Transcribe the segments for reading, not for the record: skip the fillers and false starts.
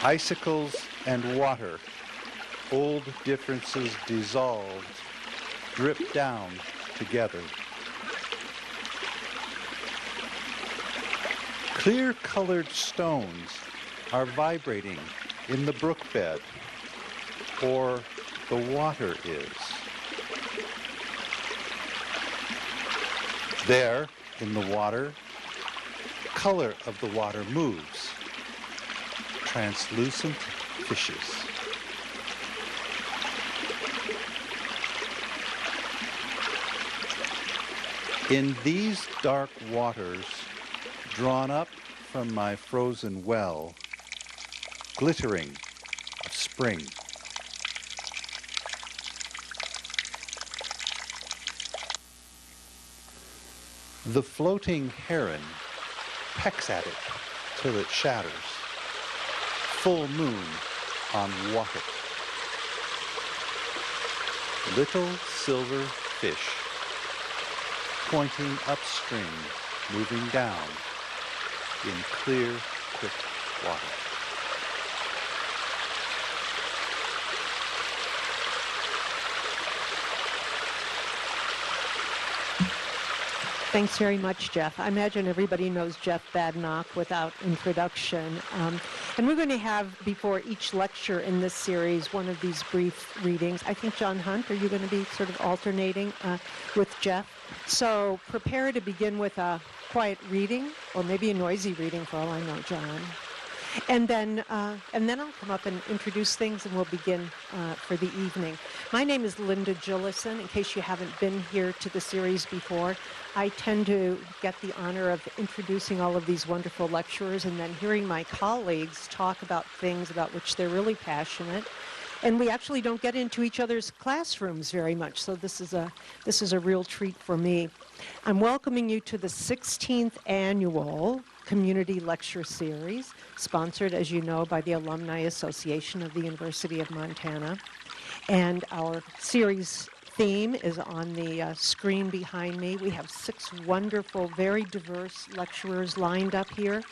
Icicles and water, old differences dissolved, drip down together. Clear-colored stones are vibrating in the brook bed, or the water is. There, in the water, color of the water moves. Translucent fishes. In these dark waters, drawn up from my frozen well, glittering of spring. The floating heron pecks at it till it shatters. Full moon on water. Little silver fish pointing upstream, moving down in clear, quick water. Thanks very much, Jeff. I imagine everybody knows Jeff Badenoch without introduction. And we're going to have, before each lecture in this series, one of these brief readings. I think, John Hunt, are you going to be sort of alternating with Jeff? So prepare to begin with a quiet reading, or maybe a noisy reading for all I know, John. And then I'll come up and introduce things, and we'll begin for the evening. My name is Linda Gillison. In case you haven't been here to the series before, I tend to get the honor of introducing all of these wonderful lecturers and then hearing my colleagues talk about things about which they're really passionate. And we actually don't get into each other's classrooms very much, so this is a real treat for me. I'm welcoming you to the 16th annual Community Lecture Series, sponsored, as you know, by the Alumni Association of the University of Montana. And our series theme is on the screen behind me. We have 6 wonderful, very diverse lecturers lined up here.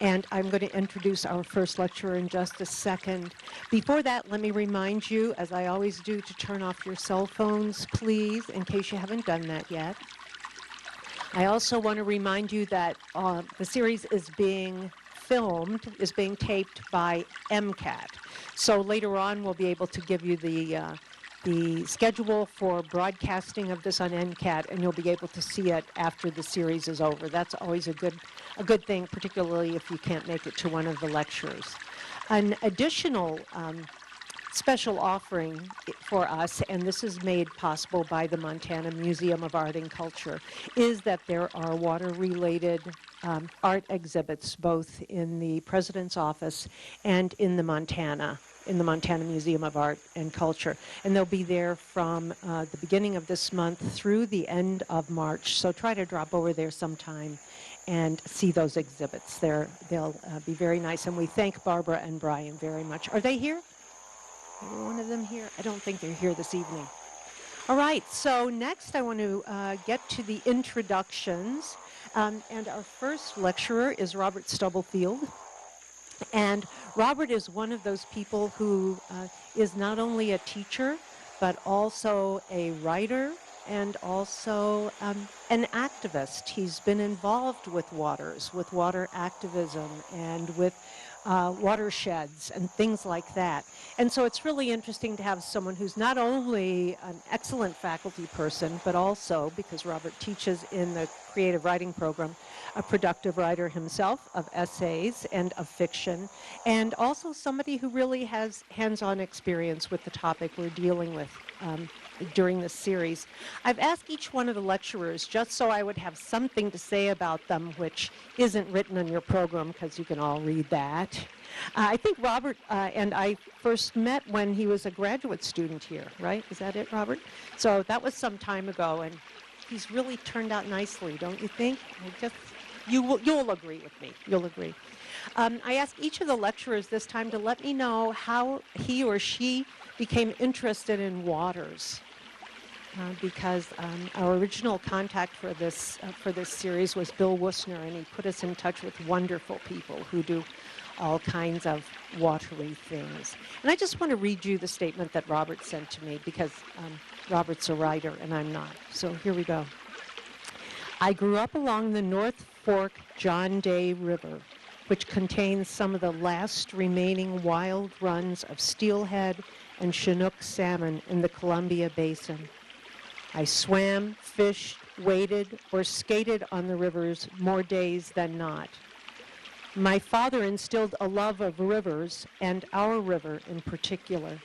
And I'm going to introduce our first lecturer in just a second. Before that, let me remind you, as I always do, to turn off your cell phones, please, in case you haven't done that yet. I also want to remind you that the series is being taped by MCAT. So later on, we'll be able to give you the schedule for broadcasting of this on MCAT, and you'll be able to see it after the series is over. That's always a good thing, particularly if you can't make it to one of the lectures. An additional special offering for us, and this is made possible by the Montana Museum of Art and Culture, is that there are water-related art exhibits both in the President's office and in the Montana Museum of Art and Culture. And they'll be there from the beginning of this month through the end of March. So try to drop over there sometime and see those exhibits. They'll be very nice. And we thank Barbara and Brian very much. Are they here? Are one of them here? I don't think they're here this evening. All right, so next I want to get to the introductions. And our first lecturer is Robert Stubblefield. And Robert is one of those people who is not only a teacher, but also a writer and also an activist. He's been involved with waters, with water activism, and with watersheds and things like that. And so it's really interesting to have someone who's not only an excellent faculty person, but also, because Robert teaches in the creative writing program, a productive writer himself of essays and of fiction, and also somebody who really has hands-on experience with the topic we're dealing with during this series. I've asked each one of the lecturers, just so I would have something to say about them, which isn't written in your program, because you can all read that. I think Robert and I first met when he was a graduate student here, right? Is that it, Robert? So that was some time ago, and he's really turned out nicely, don't you think? You'll agree with me. You'll agree. I asked each of the lecturers this time to let me know how he or she became interested in waters, because our original contact for this series was Bill Wussner, and he put us in touch with wonderful people who do all kinds of watery things. And I just want to read you the statement that Robert sent to me because Robert's a writer and I'm not. So here we go. I grew up along the North Fork John Day River, which contains some of the last remaining wild runs of steelhead and Chinook salmon in the Columbia Basin. I swam, fished, waded, or skated on the rivers more days than not. My father instilled a love of rivers, and our river in particular,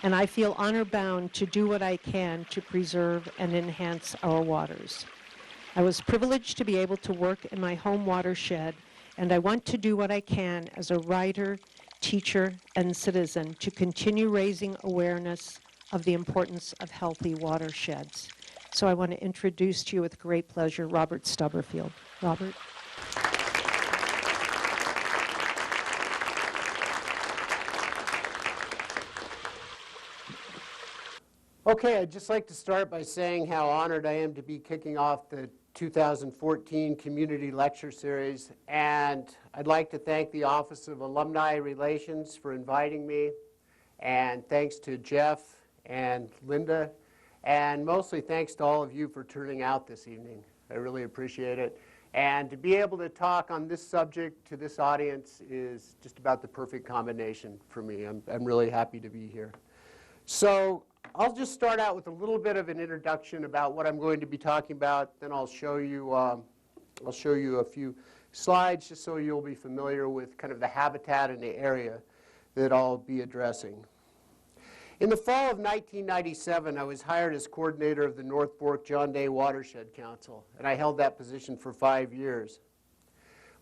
and I feel honor-bound to do what I can to preserve and enhance our waters. I was privileged to be able to work in my home watershed, and I want to do what I can as a writer, teacher, and citizen to continue raising awareness of the importance of healthy watersheds. So I want to introduce to you with great pleasure Robert Stubblefield. Robert. Okay, I'd just like to start by saying how honored I am to be kicking off the 2014 Community Lecture Series, and I'd like to thank the Office of Alumni Relations for inviting me, and thanks to Jeff and Linda, and mostly thanks to all of you for turning out this evening. I really appreciate it. And to be able to talk on this subject to this audience is just about the perfect combination for me. I'm really happy to be here. So I'll just start out with a little bit of an introduction about what I'm going to be talking about. Then I'll show you a few slides just so you'll be familiar with kind of the habitat and the area that I'll be addressing. In the fall of 1997, I was hired as coordinator of the North Fork John Day Watershed Council, and I held that position for 5 years.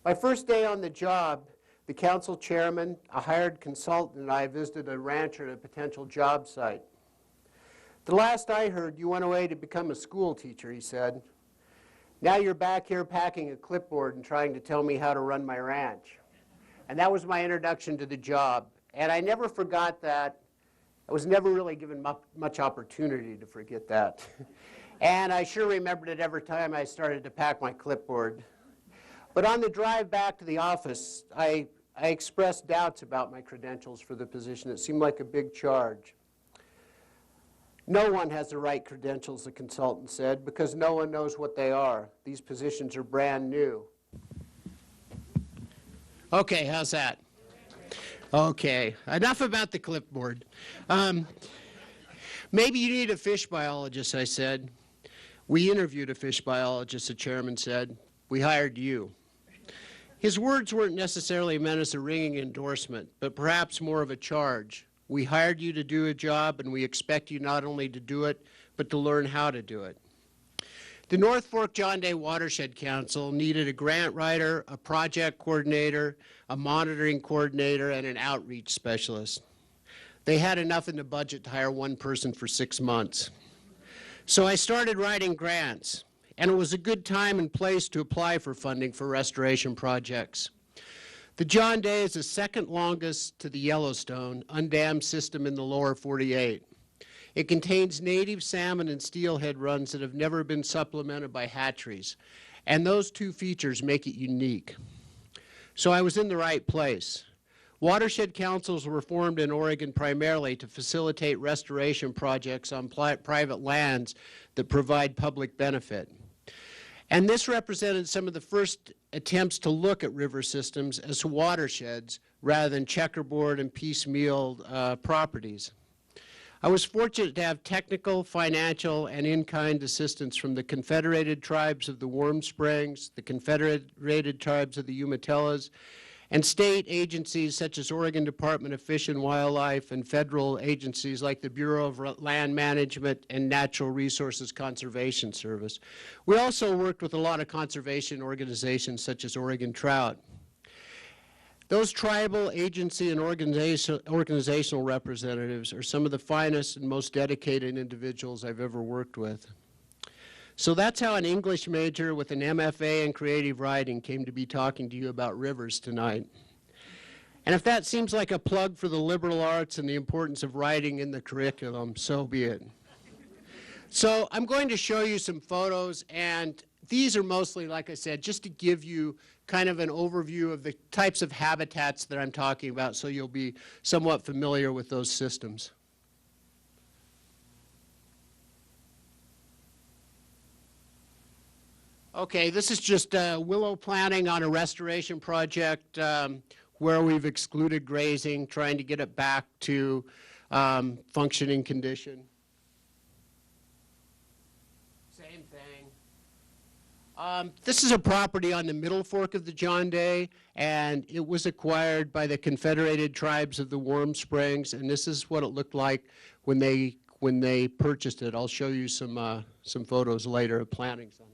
My first day on the job, the council chairman, a hired consultant, and I visited a rancher at a potential job site. The last I heard, you went away to become a school teacher, he said. Now you're back here packing a clipboard and trying to tell me how to run my ranch. And that was my introduction to the job. And I never forgot that. I was never really given much opportunity to forget that. And I sure remembered it every time I started to pack my clipboard. But on the drive back to the office, I expressed doubts about my credentials for the position. It seemed like a big charge. No one has the right credentials, the consultant said, because no one knows what they are. These positions are brand new. Okay, how's that? Okay, enough about the clipboard. Maybe you need a fish biologist, I said. We interviewed a fish biologist, the chairman said. We hired you. His words weren't necessarily meant as a ringing endorsement, but perhaps more of a charge. We hired you to do a job, and we expect you not only to do it, but to learn how to do it. The North Fork John Day Watershed Council needed a grant writer, a project coordinator, a monitoring coordinator, and an outreach specialist. They had enough in the budget to hire one person for 6 months. So I started writing grants, and it was a good time and place to apply for funding for restoration projects. The John Day is the second longest to the Yellowstone undammed system in the lower 48. It contains native salmon and steelhead runs that have never been supplemented by hatcheries, and those two features make it unique. So I was in the right place. Watershed councils were formed in Oregon primarily to facilitate restoration projects on private lands that provide public benefit. And this represented some of the first attempts to look at river systems as watersheds rather than checkerboard and piecemeal properties. I was fortunate to have technical, financial, and in-kind assistance from the Confederated Tribes of the Warm Springs, the Confederated Tribes of the Umatelas, and state agencies such as Oregon Department of Fish and Wildlife and federal agencies like the Bureau of Land Management and Natural Resources Conservation Service. We also worked with a lot of conservation organizations such as Oregon Trout. Those tribal agency and organizational representatives are some of the finest and most dedicated individuals I've ever worked with. So that's how an English major with an MFA in creative writing came to be talking to you about rivers tonight. And if that seems like a plug for the liberal arts and the importance of writing in the curriculum, so be it. So I'm going to show you some photos, and these are mostly, like I said, just to give you kind of an overview of the types of habitats that I'm talking about, so you'll be somewhat familiar with those systems. Okay, this is just willow planting on a restoration project where we've excluded grazing, trying to get it back to functioning condition. Same thing. This is a property on the middle fork of the John Day, and it was acquired by the Confederated Tribes of the Warm Springs, and this is what it looked like when they purchased it. I'll show you some photos later of plantings on it.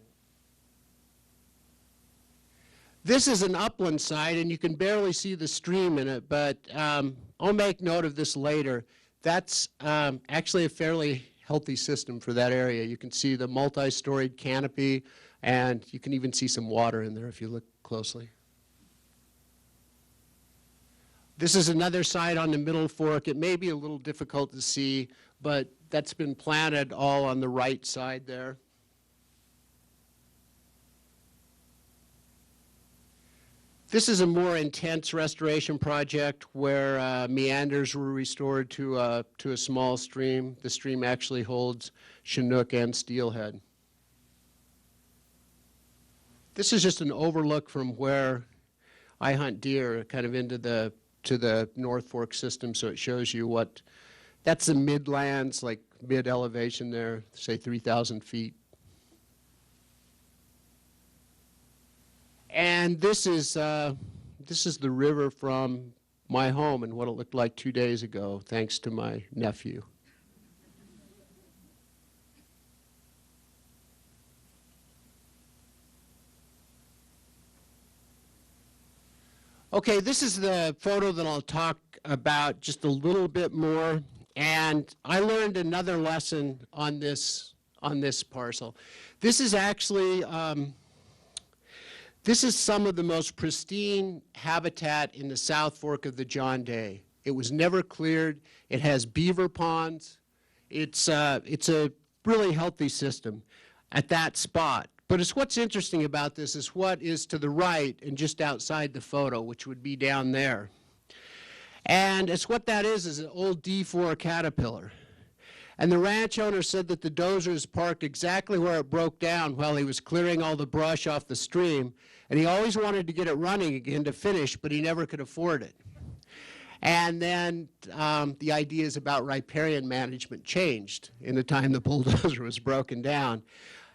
This is an upland site, and you can barely see the stream in it, but I'll make note of this later. That's actually a fairly healthy system for that area. You can see the multi-storied canopy, and you can even see some water in there if you look closely. This is another site on the middle fork. It may be a little difficult to see, but that's been planted all on the right side there. This is a more intense restoration project where meanders were restored to a small stream. The stream actually holds Chinook and steelhead. This is just an overlook from where I hunt deer, kind of into to the North Fork system, so it shows you what, that's the midlands, like mid-elevation there, say 3,000 feet. And this is the river from my home and what it looked like 2 days ago, thanks to my nephew. Okay, this is the photo that I'll talk about just a little bit more. And I learned another lesson on this parcel. This is actually this is some of the most pristine habitat in the South Fork of the John Day. It was never cleared. It has beaver ponds. It's a really healthy system at that spot. But it's what's interesting about this is what is to the right and just outside the photo, which would be down there. And it's what that is an old D4 Caterpillar. And the ranch owner said that the dozer is parked exactly where it broke down while he was clearing all the brush off the stream. And he always wanted to get it running again to finish, but he never could afford it. And then the ideas about riparian management changed in the time the bulldozer was broken down.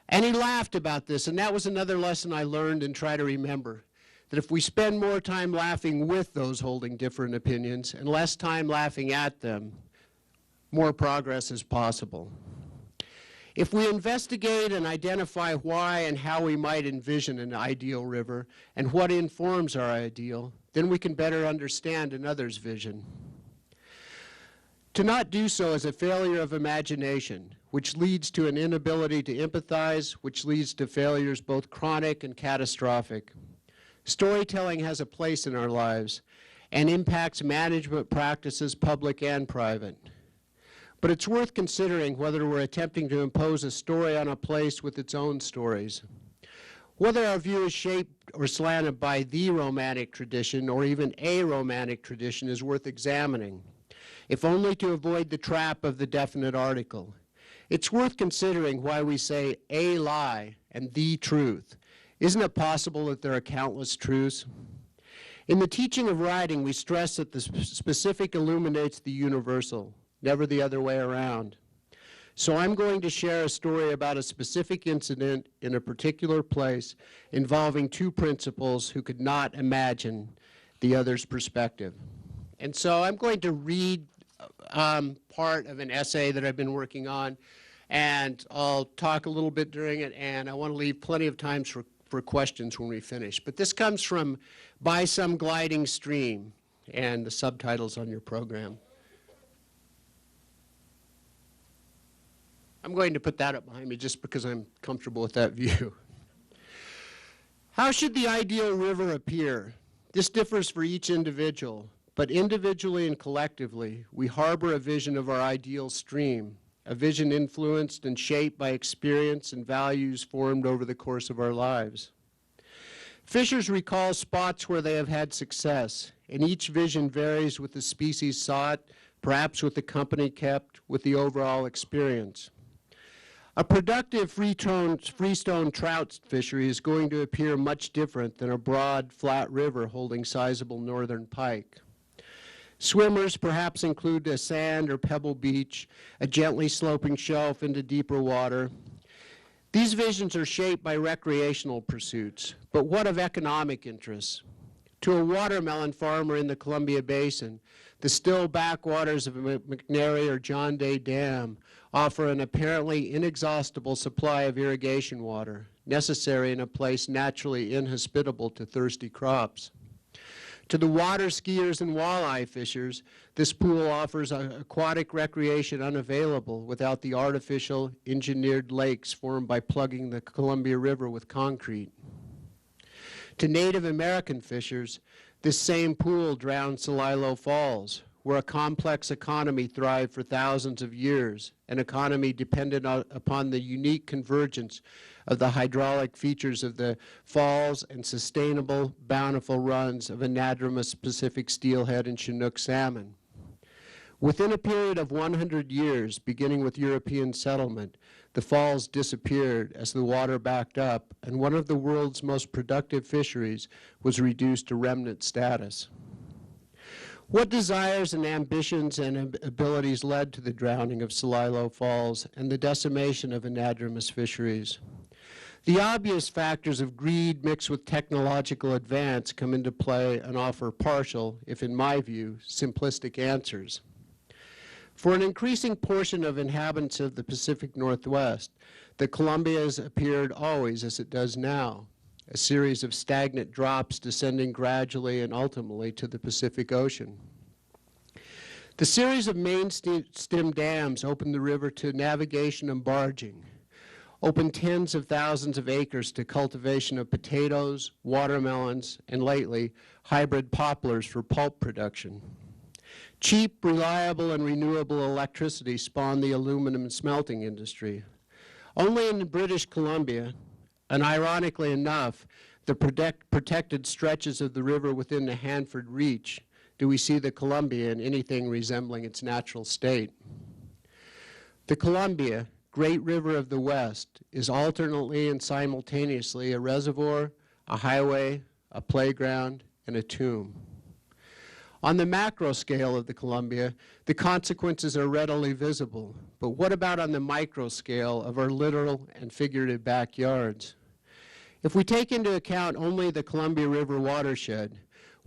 And he laughed about this, and that was another lesson I learned and try to remember, that if we spend more time laughing with those holding different opinions and less time laughing at them, more progress is possible. If we investigate and identify why and how we might envision an ideal river and what informs our ideal, then we can better understand another's vision. To not do so is a failure of imagination, which leads to an inability to empathize, which leads to failures both chronic and catastrophic. Storytelling has a place in our lives and impacts management practices, public and private. But it's worth considering whether we're attempting to impose a story on a place with its own stories. Whether our view is shaped or slanted by the romantic tradition or even a romantic tradition is worth examining, if only to avoid the trap of the definite article. It's worth considering why we say a lie and the truth. Isn't it possible that there are countless truths? In the teaching of writing, we stress that the specific illuminates the universal, never the other way around. So I'm going to share a story about a specific incident in a particular place involving two principals who could not imagine the other's perspective. And so I'm going to read part of an essay that I've been working on, and I'll talk a little bit during it, and I want to leave plenty of time for questions when we finish. But this comes from By Some Gliding Stream, and the subtitle's on your program. I'm going to put that up behind me just because I'm comfortable with that view. How should the ideal river appear? This differs for each individual, but individually and collectively, we harbor a vision of our ideal stream, a vision influenced and shaped by experience and values formed over the course of our lives. Fishers recall spots where they have had success, and each vision varies with the species sought, perhaps with the company kept, with the overall experience. A productive freestone trout fishery is going to appear much different than a broad, flat river holding sizable northern pike. Swimmers perhaps include a sand or pebble beach, a gently sloping shelf into deeper water. These visions are shaped by recreational pursuits, but what of economic interests? To a watermelon farmer in the Columbia Basin, the still backwaters of McNary or John Day Dam offer an apparently inexhaustible supply of irrigation water, necessary in a place naturally inhospitable to thirsty crops. To the water skiers and walleye fishers, this pool offers aquatic recreation unavailable without the artificial, engineered lakes formed by plugging the Columbia River with concrete. To Native American fishers, this same pool drowned Celilo Falls, where a complex economy thrived for thousands of years, an economy dependent upon the unique convergence of the hydraulic features of the falls and sustainable, bountiful runs of anadromous Pacific steelhead and Chinook salmon. Within a period of 100 years, beginning with European settlement, the falls disappeared as the water backed up, and one of the world's most productive fisheries was reduced to remnant status. What desires and ambitions and abilities led to the drowning of Celilo Falls and the decimation of anadromous fisheries? The obvious factors of greed mixed with technological advance come into play and offer partial, if in my view, simplistic answers. For an increasing portion of inhabitants of the Pacific Northwest, the Columbia has appeared always as it does now, a series of stagnant drops descending gradually and ultimately to the Pacific Ocean. The series of main stem dams opened the river to navigation and barging, opened tens of thousands of acres to cultivation of potatoes, watermelons, and lately, hybrid poplars for pulp production. Cheap, reliable, and renewable electricity spawned the aluminum smelting industry. Only in British Columbia, and ironically enough, the protected stretches of the river within the Hanford Reach, do we see the Columbia in anything resembling its natural state. The Columbia, great river of the West, is alternately and simultaneously a reservoir, a highway, a playground, and a tomb. On the macro scale of the Columbia, the consequences are readily visible, but what about on the micro scale of our literal and figurative backyards? If we take into account only the Columbia River watershed,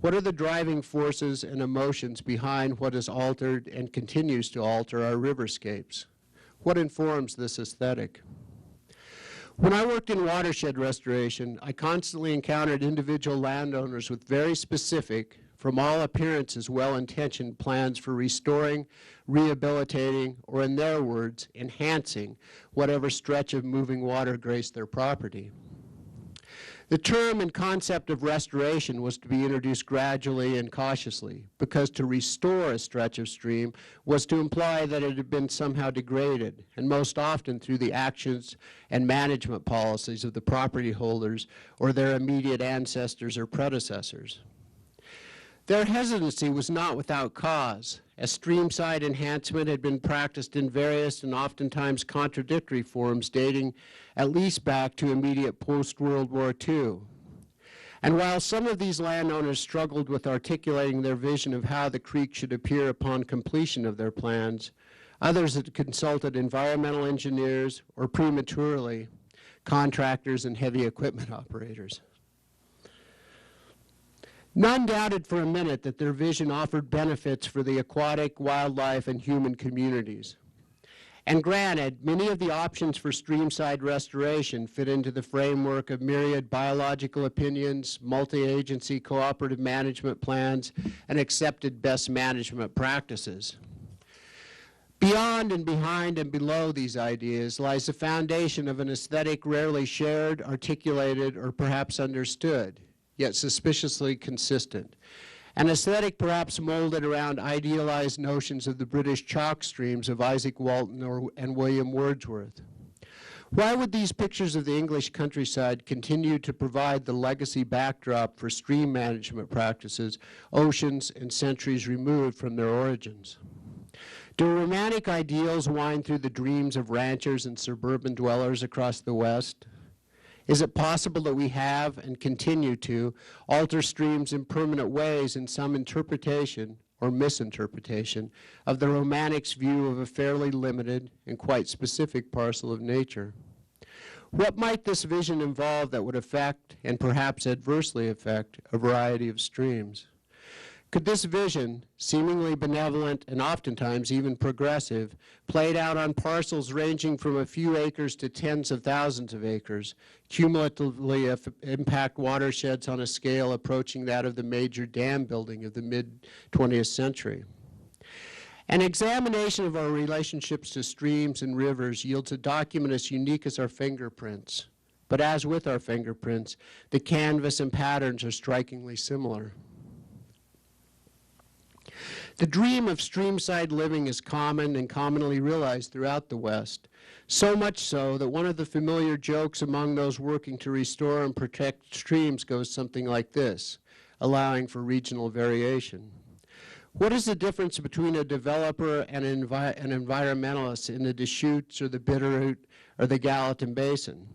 what are the driving forces and emotions behind what has altered and continues to alter our riverscapes? What informs this aesthetic? When I worked in watershed restoration, I constantly encountered individual landowners with very specific, from all appearances well-intentioned plans for restoring, rehabilitating, or in their words, enhancing whatever stretch of moving water graced their property. The term and concept of restoration was to be introduced gradually and cautiously, because to restore a stretch of stream was to imply that it had been somehow degraded, and most often through the actions and management policies of the property holders or their immediate ancestors or predecessors. Their hesitancy was not without cause, as streamside enhancement had been practiced in various and oftentimes contradictory forms dating at least back to immediate post-World War II. And while some of these landowners struggled with articulating their vision of how the creek should appear upon completion of their plans, others had consulted environmental engineers or prematurely, contractors and heavy equipment operators. None doubted for a minute that their vision offered benefits for the aquatic, wildlife, and human communities. And granted, many of the options for streamside restoration fit into the framework of myriad biological opinions, multi-agency cooperative management plans, and accepted best management practices. Beyond and behind and below these ideas lies the foundation of an aesthetic rarely shared, articulated, or perhaps understood, yet suspiciously consistent. An aesthetic perhaps molded around idealized notions of the British chalk streams of Isaac Walton and William Wordsworth. Why would these pictures of the English countryside continue to provide the legacy backdrop for stream management practices oceans and centuries removed from their origins? Do romantic ideals wind through the dreams of ranchers and suburban dwellers across the West? Is it possible that we have and continue to alter streams in permanent ways in some interpretation or misinterpretation of the romantic's view of a fairly limited and quite specific parcel of nature? What might this vision involve that would affect and perhaps adversely affect a variety of streams? Could this vision, seemingly benevolent and oftentimes even progressive, played out on parcels ranging from a few acres to tens of thousands of acres, cumulatively impact watersheds on a scale approaching that of the major dam building of the mid-20th century? An examination of our relationships to streams and rivers yields a document as unique as our fingerprints. But as with our fingerprints, the canvas and patterns are strikingly similar. The dream of streamside living is common and commonly realized throughout the West, so much so that one of the familiar jokes among those working to restore and protect streams goes something like this, allowing for regional variation. What is the difference between a developer and an environmentalist in the Deschutes or the Bitterroot or the Gallatin Basin?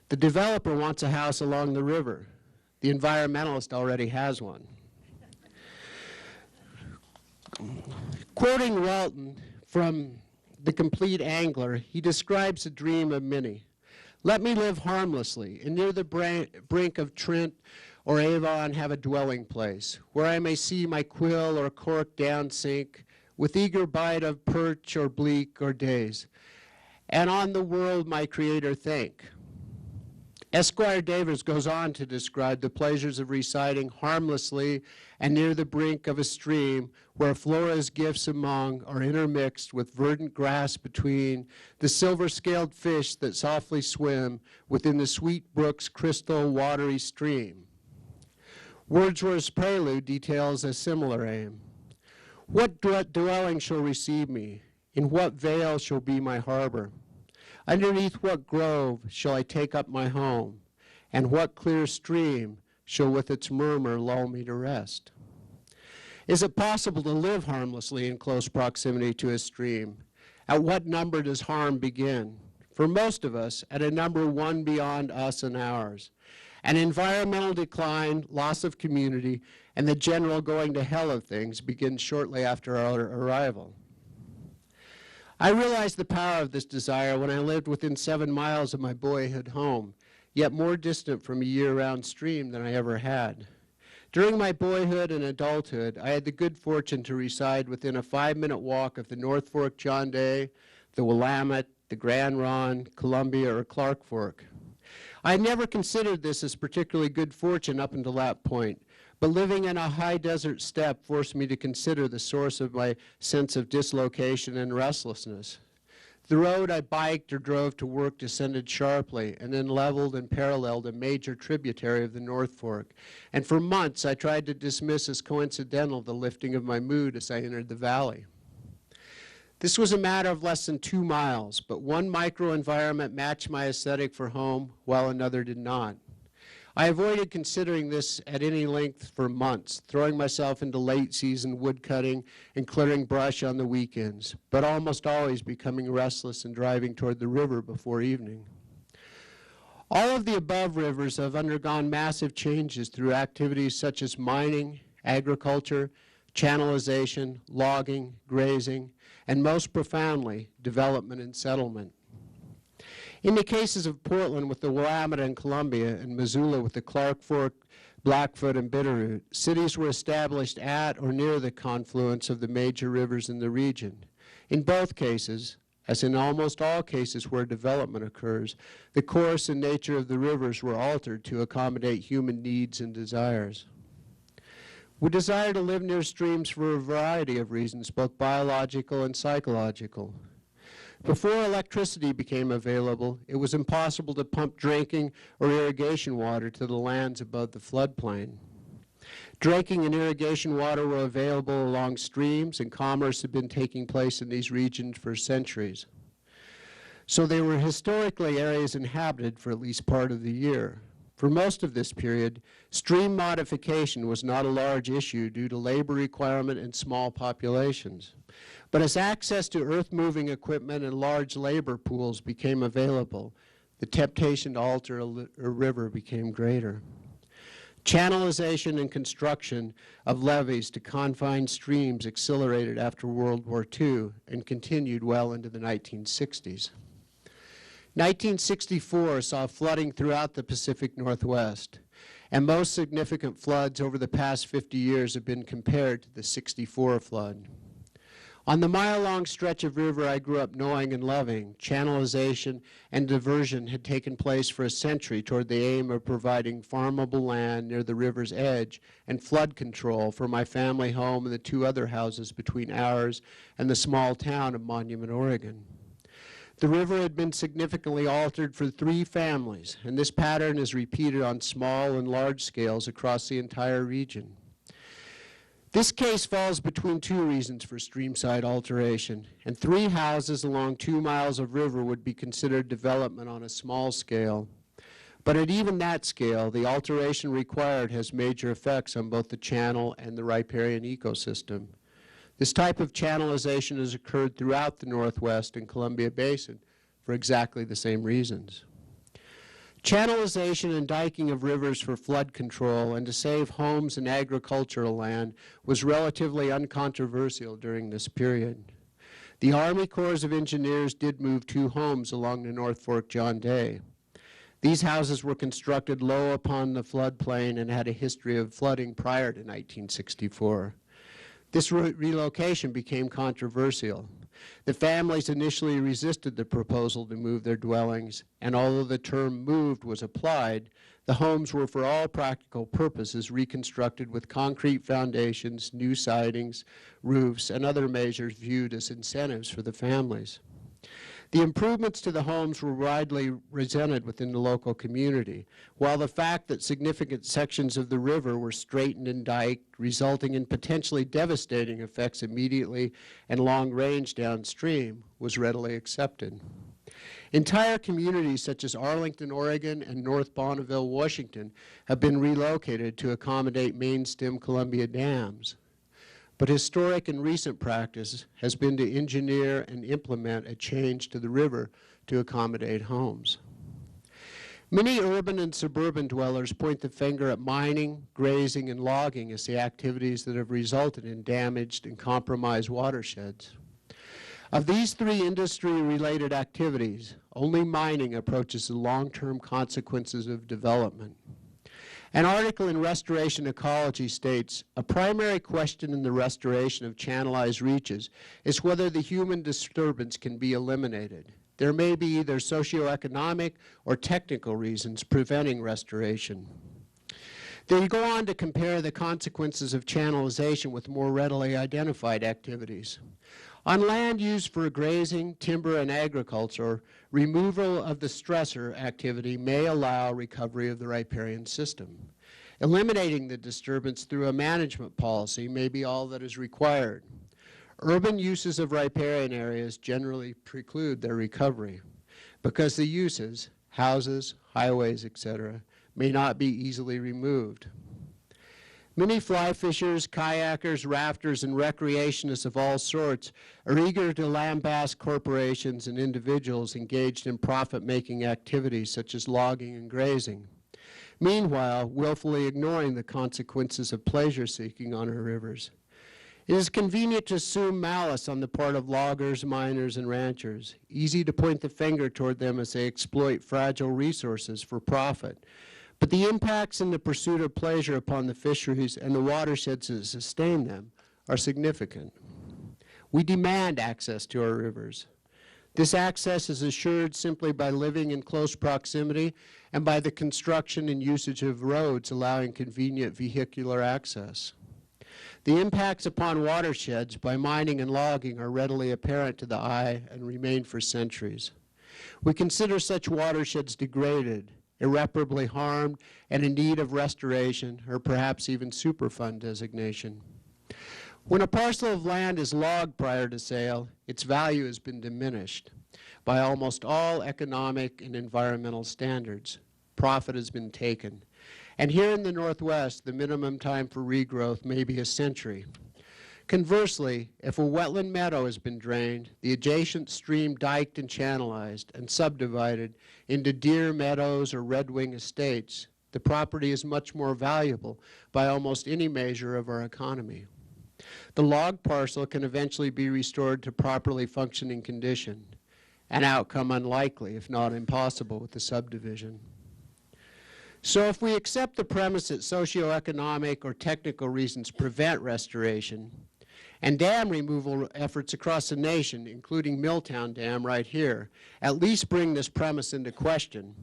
The developer wants a house along the river. The environmentalist already has one. Quoting Walton from The Complete Angler, he describes a dream of many. Let me live harmlessly, and near the brink of Trent or Avon have a dwelling place, where I may see my quill or cork down sink, with eager bite of perch or bleak or days, and on the world my Creator thank. Esquire Davis goes on to describe the pleasures of residing harmlessly and near the brink of a stream where Flora's gifts among are intermixed with verdant grass between, the silver-scaled fish that softly swim within the sweet brook's crystal watery stream. Wordsworth's Prelude details a similar aim. What dwelling shall receive me? In what vale shall be my harbor? Underneath what grove shall I take up my home? And what clear stream shall with its murmur lull me to rest? Is it possible to live harmlessly in close proximity to a stream? At what number does harm begin? For most of us, at a number one beyond us and ours. An environmental decline, loss of community, and the general going to hell of things begins shortly after our arrival. I realized the power of this desire when I lived within 7 miles of my boyhood home, yet more distant from a year-round stream than I ever had. During my boyhood and adulthood, I had the good fortune to reside within a 5-minute walk of the North Fork John Day, the Willamette, the Grand Ronde, Columbia, or Clark Fork. I had never considered this as particularly good fortune up until that point, but living in a high desert steppe forced me to consider the source of my sense of dislocation and restlessness. The road I biked or drove to work descended sharply and then leveled and paralleled a major tributary of the North Fork. And for months I tried to dismiss as coincidental the lifting of my mood as I entered the valley. This was a matter of less than 2 miles, but one microenvironment matched my aesthetic for home while another did not. I avoided considering this at any length for months, throwing myself into late-season woodcutting and clearing brush on the weekends, but almost always becoming restless and driving toward the river before evening. All of the above rivers have undergone massive changes through activities such as mining, agriculture, channelization, logging, grazing, and most profoundly, development and settlement. In the cases of Portland with the Willamette and Columbia, and Missoula with the Clark Fork, Blackfoot, and Bitterroot, cities were established at or near the confluence of the major rivers in the region. In both cases, as in almost all cases where development occurs, the course and nature of the rivers were altered to accommodate human needs and desires. We desire to live near streams for a variety of reasons, both biological and psychological. Before electricity became available, it was impossible to pump drinking or irrigation water to the lands above the floodplain. Drinking and irrigation water were available along streams, and commerce had been taking place in these regions for centuries. So they were historically areas inhabited for at least part of the year. For most of this period, stream modification was not a large issue due to labor requirement and small populations. But as access to earth-moving equipment and large labor pools became available, the temptation to alter a river became greater. Channelization and construction of levees to confine streams accelerated after World War II and continued well into the 1960s. 1964 saw flooding throughout the Pacific Northwest, and most significant floods over the past 50 years have been compared to the '64 flood. On the mile-long stretch of river I grew up knowing and loving, channelization and diversion had taken place for a century toward the aim of providing farmable land near the river's edge and flood control for my family home and the two other houses between ours and the small town of Monument, Oregon. The river had been significantly altered for 3 families, and this pattern is repeated on small and large scales across the entire region. This case falls between 2 reasons for streamside alteration, and 3 houses along 2 miles of river would be considered development on a small scale. But at even that scale, the alteration required has major effects on both the channel and the riparian ecosystem. This type of channelization has occurred throughout the Northwest and Columbia Basin for exactly the same reasons. Channelization and diking of rivers for flood control and to save homes and agricultural land was relatively uncontroversial during this period. The Army Corps of Engineers did move 2 homes along the North Fork John Day. These houses were constructed low upon the floodplain and had a history of flooding prior to 1964. This relocation became controversial. The families initially resisted the proposal to move their dwellings, and although the term moved was applied, the homes were for all practical purposes reconstructed with concrete foundations, new sidings, roofs, and other measures viewed as incentives for the families. The improvements to the homes were widely resented within the local community, while the fact that significant sections of the river were straightened and diked, resulting in potentially devastating effects immediately and long range downstream, was readily accepted. Entire communities such as Arlington, Oregon, and North Bonneville, Washington, have been relocated to accommodate main stem Columbia dams. But historic and recent practice has been to engineer and implement a change to the river to accommodate homes. Many urban and suburban dwellers point the finger at mining, grazing, and logging as the activities that have resulted in damaged and compromised watersheds. Of these 3 industry-related activities, only mining approaches the long-term consequences of development. An article in Restoration Ecology states, a primary question in the restoration of channelized reaches is whether the human disturbance can be eliminated. There may be either socioeconomic or technical reasons preventing restoration. They go on to compare the consequences of channelization with more readily identified activities. On land used for grazing, timber, and agriculture, removal of the stressor activity may allow recovery of the riparian system. Eliminating the disturbance through a management policy may be all that is required. Urban uses of riparian areas generally preclude their recovery because the uses, houses, highways, etc., may not be easily removed. Many fly fishers, kayakers, rafters, and recreationists of all sorts are eager to lambaste corporations and individuals engaged in profit-making activities such as logging and grazing. Meanwhile, willfully ignoring the consequences of pleasure-seeking on our rivers. It is convenient to assume malice on the part of loggers, miners, and ranchers. Easy to point the finger toward them as they exploit fragile resources for profit. But the impacts in the pursuit of pleasure upon the fisheries and the watersheds that sustain them are significant. We demand access to our rivers. This access is assured simply by living in close proximity and by the construction and usage of roads allowing convenient vehicular access. The impacts upon watersheds by mining and logging are readily apparent to the eye and remain for centuries. We consider such watersheds degraded, irreparably harmed, and in need of restoration, or perhaps even Superfund designation. When a parcel of land is logged prior to sale, its value has been diminished by almost all economic and environmental standards. Profit has been taken. And here in the Northwest, the minimum time for regrowth may be a century. Conversely, if a wetland meadow has been drained, the adjacent stream diked and channelized and subdivided into deer meadows or redwing estates, the property is much more valuable by almost any measure of our economy. The log parcel can eventually be restored to properly functioning condition, an outcome unlikely, if not impossible, with the subdivision. So if we accept the premise that socioeconomic or technical reasons prevent restoration, and dam removal efforts across the nation, including Milltown Dam right here, at least bring this premise into question,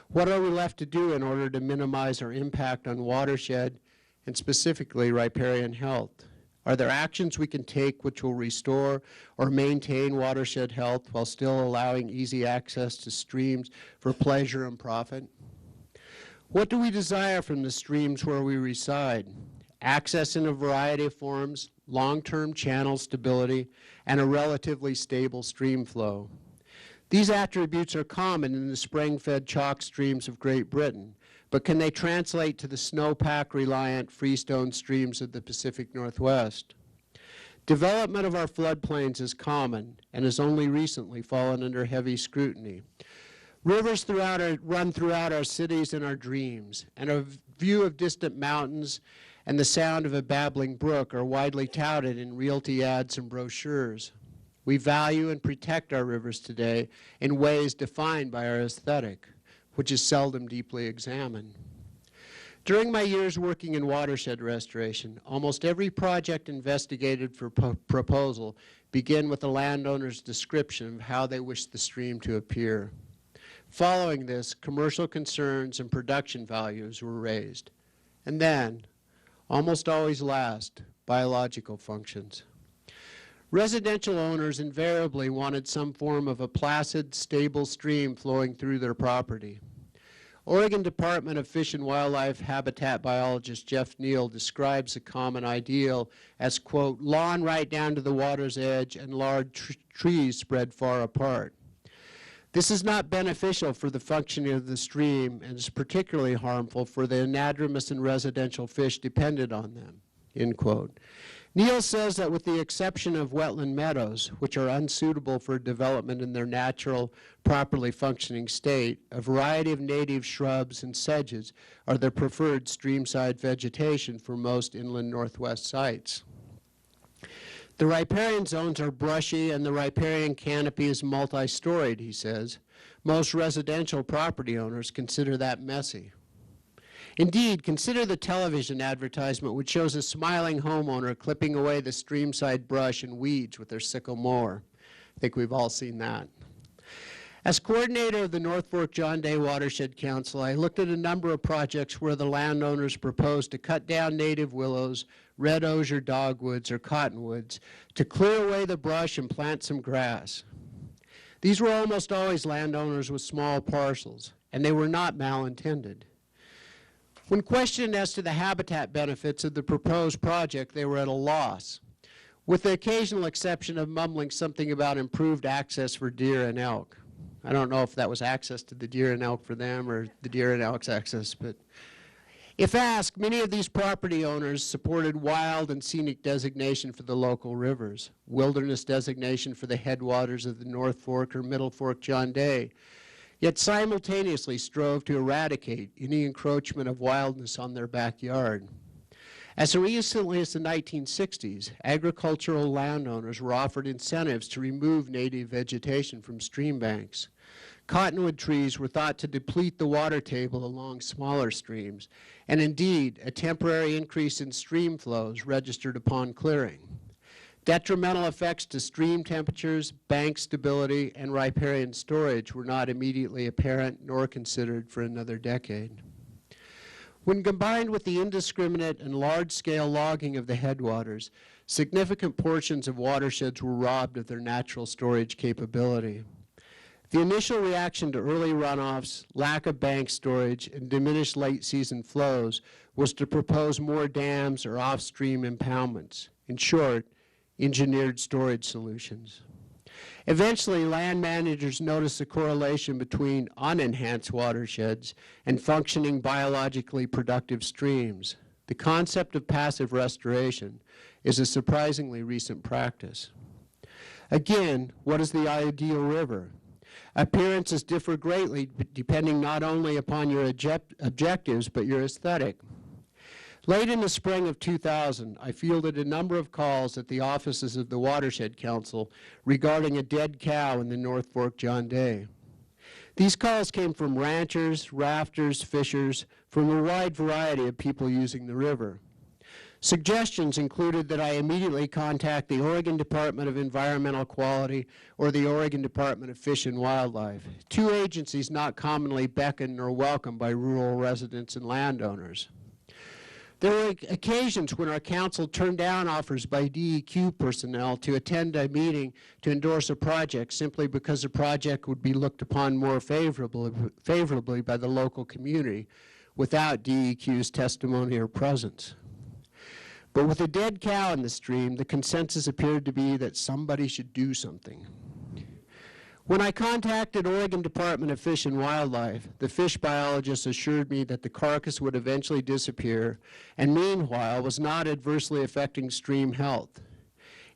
what are we left to do in order to minimize our impact on watershed and specifically riparian health? Are there actions we can take which will restore or maintain watershed health while still allowing easy access to streams for pleasure and profit? What do we desire from the streams where we reside? Access in a variety of forms, long-term channel stability, and a relatively stable stream flow. These attributes are common in the spring-fed chalk streams of Great Britain, but can they translate to the snowpack-reliant freestone streams of the Pacific Northwest? Development of our floodplains is common and has only recently fallen under heavy scrutiny. Rivers run throughout our cities and our dreams, and a view of distant mountains and the sound of a babbling brook are widely touted in realty ads and brochures. We value and protect our rivers today in ways defined by our aesthetic, which is seldom deeply examined. During my years working in watershed restoration, almost every project investigated for proposal began with the landowner's description of how they wish the stream to appear. Following this, commercial concerns and production values were raised. And then, almost always last, biological functions. Residential owners invariably wanted some form of a placid, stable stream flowing through their property. Oregon Department of Fish and Wildlife habitat biologist Jeff Neal describes a common ideal as, quote, lawn right down to the water's edge and large trees spread far apart. This is not beneficial for the functioning of the stream and is particularly harmful for the anadromous and residential fish dependent on them, end quote. Neal says that with the exception of wetland meadows, which are unsuitable for development in their natural, properly functioning state, a variety of native shrubs and sedges are the preferred streamside vegetation for most inland Northwest sites. The riparian zones are brushy and the riparian canopy is multi-storied, he says. Most residential property owners consider that messy. Indeed, consider the television advertisement which shows a smiling homeowner clipping away the streamside brush and weeds with their sickle mower. I think we've all seen that. As coordinator of the North Fork John Day Watershed Council, I looked at a number of projects where the landowners proposed to cut down native willows, red osier dogwoods, or cottonwoods to clear away the brush and plant some grass. These were almost always landowners with small parcels, and they were not malintended. When questioned as to the habitat benefits of the proposed project, they were at a loss, with the occasional exception of mumbling something about improved access for deer and elk. I don't know if that was access to the deer and elk for them or the deer and elk's access, but if asked, many of these property owners supported wild and scenic designation for the local rivers, wilderness designation for the headwaters of the North Fork or Middle Fork John Day, yet simultaneously strove to eradicate any encroachment of wildness on their backyard. As recently as the 1960s, agricultural landowners were offered incentives to remove native vegetation from stream banks. Cottonwood trees were thought to deplete the water table along smaller streams, and indeed, a temporary increase in stream flows registered upon clearing. Detrimental effects to stream temperatures, bank stability, and riparian storage were not immediately apparent nor considered for another decade. When combined with the indiscriminate and large-scale logging of the headwaters, significant portions of watersheds were robbed of their natural storage capability. The initial reaction to early runoffs, lack of bank storage, and diminished late-season flows was to propose more dams or off-stream impoundments. In short, engineered storage solutions. Eventually, land managers noticed a correlation between unenhanced watersheds and functioning biologically productive streams. The concept of passive restoration is a surprisingly recent practice. Again, what is the ideal river? Appearances differ greatly depending not only upon your objectives, but your aesthetic. Late in the spring of 2000, I fielded a number of calls at the offices of the Watershed Council regarding a dead cow in the North Fork John Day. These calls came from ranchers, rafters, fishers, from a wide variety of people using the river. Suggestions included that I immediately contact the Oregon Department of Environmental Quality or the Oregon Department of Fish and Wildlife, two agencies not commonly beckoned or welcomed by rural residents and landowners. There were occasions when our council turned down offers by DEQ personnel to attend a meeting to endorse a project simply because the project would be looked upon more favorably by the local community without DEQ's testimony or presence. But with a dead cow in the stream, the consensus appeared to be that somebody should do something. When I contacted Oregon Department of Fish and Wildlife, the fish biologists assured me that the carcass would eventually disappear and meanwhile was not adversely affecting stream health.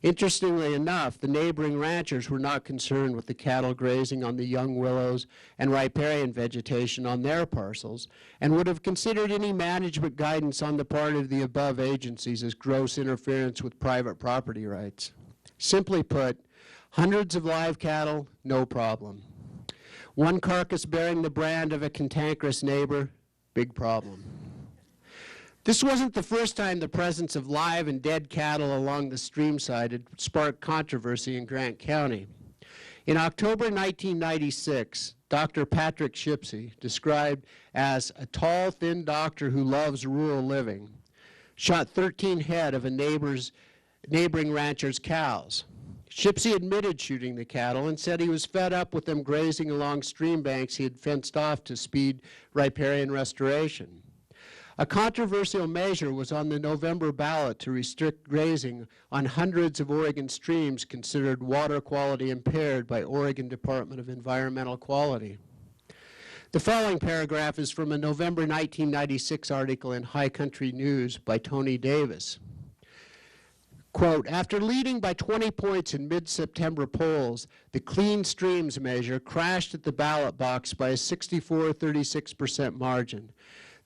Interestingly enough, the neighboring ranchers were not concerned with the cattle grazing on the young willows and riparian vegetation on their parcels and would have considered any management guidance on the part of the above agencies as gross interference with private property rights. Simply put, hundreds of live cattle, no problem. One carcass bearing the brand of a cantankerous neighbor, big problem. This wasn't the first time the presence of live and dead cattle along the stream side had sparked controversy in Grant County. In October 1996, Dr. Patrick Shipsey, described as a tall, thin doctor who loves rural living, shot 13 head of a neighboring rancher's cows. Shipsey admitted shooting the cattle and said he was fed up with them grazing along stream banks he had fenced off to speed riparian restoration. A controversial measure was on the November ballot to restrict grazing on hundreds of Oregon streams considered water quality impaired by Oregon Department of Environmental Quality. The following paragraph is from a November 1996 article in High Country News by Tony Davis. Quote, after leading by 20 points in mid-September polls, the Clean Streams measure crashed at the ballot box by a 64-36% margin.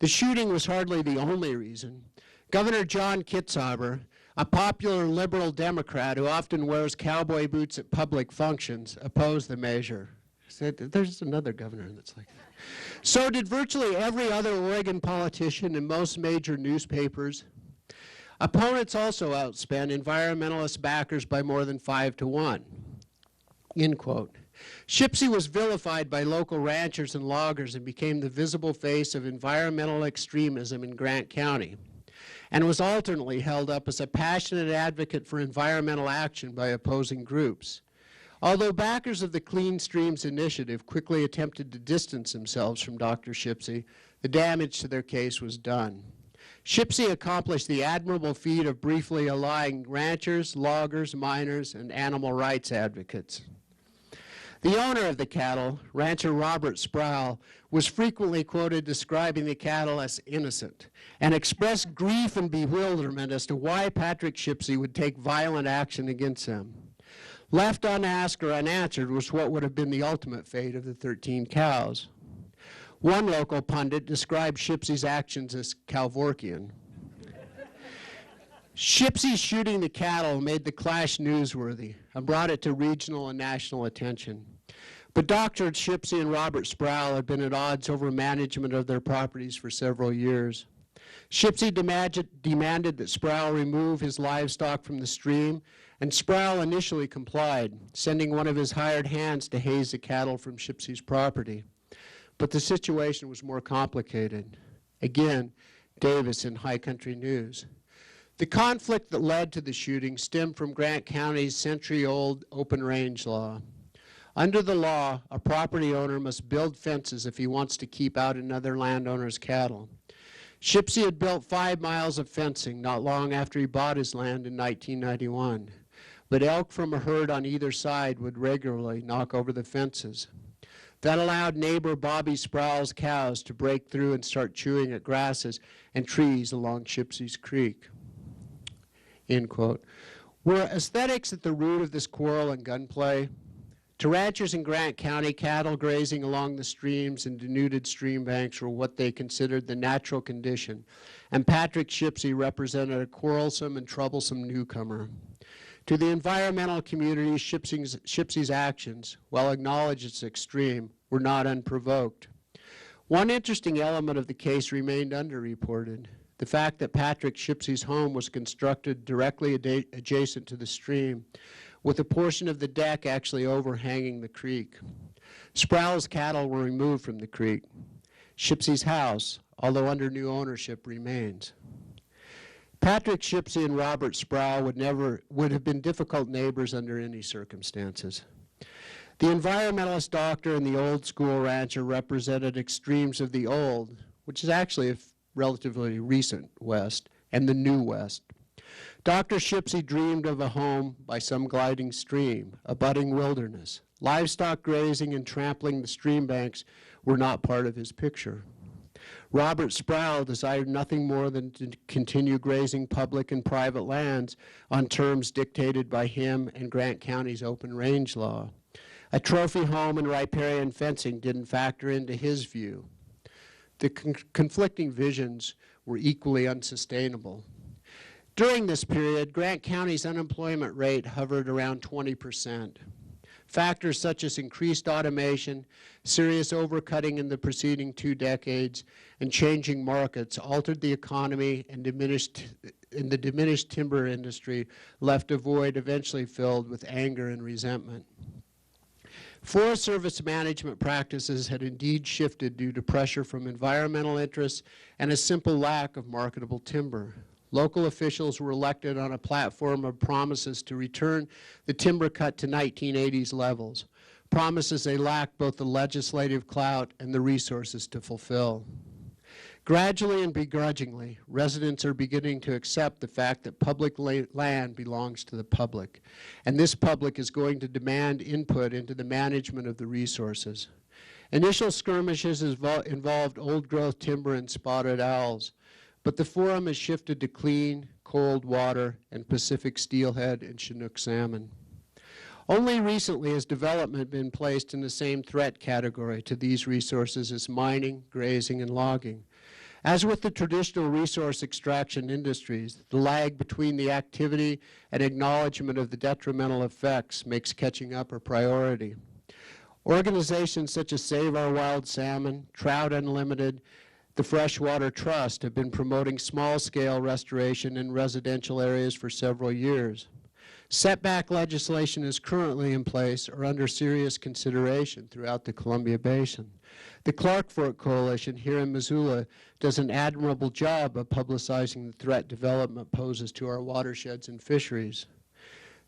The shooting was hardly the only reason. Governor John Kitzhaber, a popular liberal Democrat who often wears cowboy boots at public functions, opposed the measure. Said, there's another governor that's like that. So did virtually every other Oregon politician and most major newspapers. Opponents also outspent environmentalist backers by more than 5-1. End quote. Shipsey was vilified by local ranchers and loggers and became the visible face of environmental extremism in Grant County, and was alternately held up as a passionate advocate for environmental action by opposing groups. Although backers of the Clean Streams Initiative quickly attempted to distance themselves from Dr. Shipsey, the damage to their case was done. Shipsey accomplished the admirable feat of briefly allying ranchers, loggers, miners, and animal rights advocates. The owner of the cattle, rancher Robert Sproul, was frequently quoted describing the cattle as innocent and expressed grief and bewilderment as to why Patrick Shipsey would take violent action against them. Left unasked or unanswered was what would have been the ultimate fate of the 13 cows. One local pundit described Shipsey's actions as Calvorkian. Shipsey shooting the cattle made the clash newsworthy and brought it to regional and national attention. But Dr. Shipsey and Robert Sproul had been at odds over management of their properties for several years. Shipsey demanded that Sproul remove his livestock from the stream, and Sproul initially complied, sending one of his hired hands to haze the cattle from Shipsey's property. But the situation was more complicated. Again, Davis in High Country News. The conflict that led to the shooting stemmed from Grant County's century-old open range law. Under the law, a property owner must build fences if he wants to keep out another landowner's cattle. Shipsy had built 5 miles of fencing not long after he bought his land in 1991, but elk from a herd on either side would regularly knock over the fences. That allowed neighbor Bobby Sproul's cows to break through and start chewing at grasses and trees along Shipsy's Creek. End quote. Were aesthetics at the root of this quarrel and gunplay? To ranchers in Grant County, cattle grazing along the streams and denuded stream banks were what they considered the natural condition, and Patrick Shipsy represented a quarrelsome and troublesome newcomer. To the environmental community, Shipsy's actions, while acknowledged as extreme, were not unprovoked. One interesting element of the case remained underreported: the fact that Patrick Shipsy's home was constructed directly adjacent to the stream, with a portion of the deck actually overhanging the creek. Sproul's cattle were removed from the creek. Shipsy's house, although under new ownership, remains. Patrick Shipsy and Robert Sproul would have been difficult neighbors under any circumstances. The environmentalist doctor and the old school rancher represented extremes of the old, which is actually a relatively recent West, and the new West. Dr. Shipsy dreamed of a home by some gliding stream, a budding wilderness. Livestock grazing and trampling the stream banks were not part of his picture. Robert Sproul desired nothing more than to continue grazing public and private lands on terms dictated by him and Grant County's open range law. A trophy home and riparian fencing didn't factor into his view. The conflicting visions were equally unsustainable. During this period, Grant County's unemployment rate hovered around 20%. Factors such as increased automation, serious overcutting in the preceding 2 decades, and changing markets altered the economy, and the diminished timber industry left a void eventually filled with anger and resentment. Forest Service management practices had indeed shifted due to pressure from environmental interests and a simple lack of marketable timber. Local officials were elected on a platform of promises to return the timber cut to 1980s levels, promises they lacked both the legislative clout and the resources to fulfill. Gradually and begrudgingly, residents are beginning to accept the fact that public land belongs to the public, and this public is going to demand input into the management of the resources. Initial skirmishes involved old-growth timber and spotted owls, but the forum has shifted to clean, cold water, and Pacific steelhead and Chinook salmon. Only recently has development been placed in the same threat category to these resources as mining, grazing, and logging. As with the traditional resource extraction industries, the lag between the activity and acknowledgement of the detrimental effects makes catching up a priority. Organizations such as Save Our Wild Salmon, Trout Unlimited, the Freshwater Trust have been promoting small-scale restoration in residential areas for several years. Setback legislation is currently in place or under serious consideration throughout the Columbia Basin. The Clark Fork Coalition here in Missoula does an admirable job of publicizing the threat development poses to our watersheds and fisheries.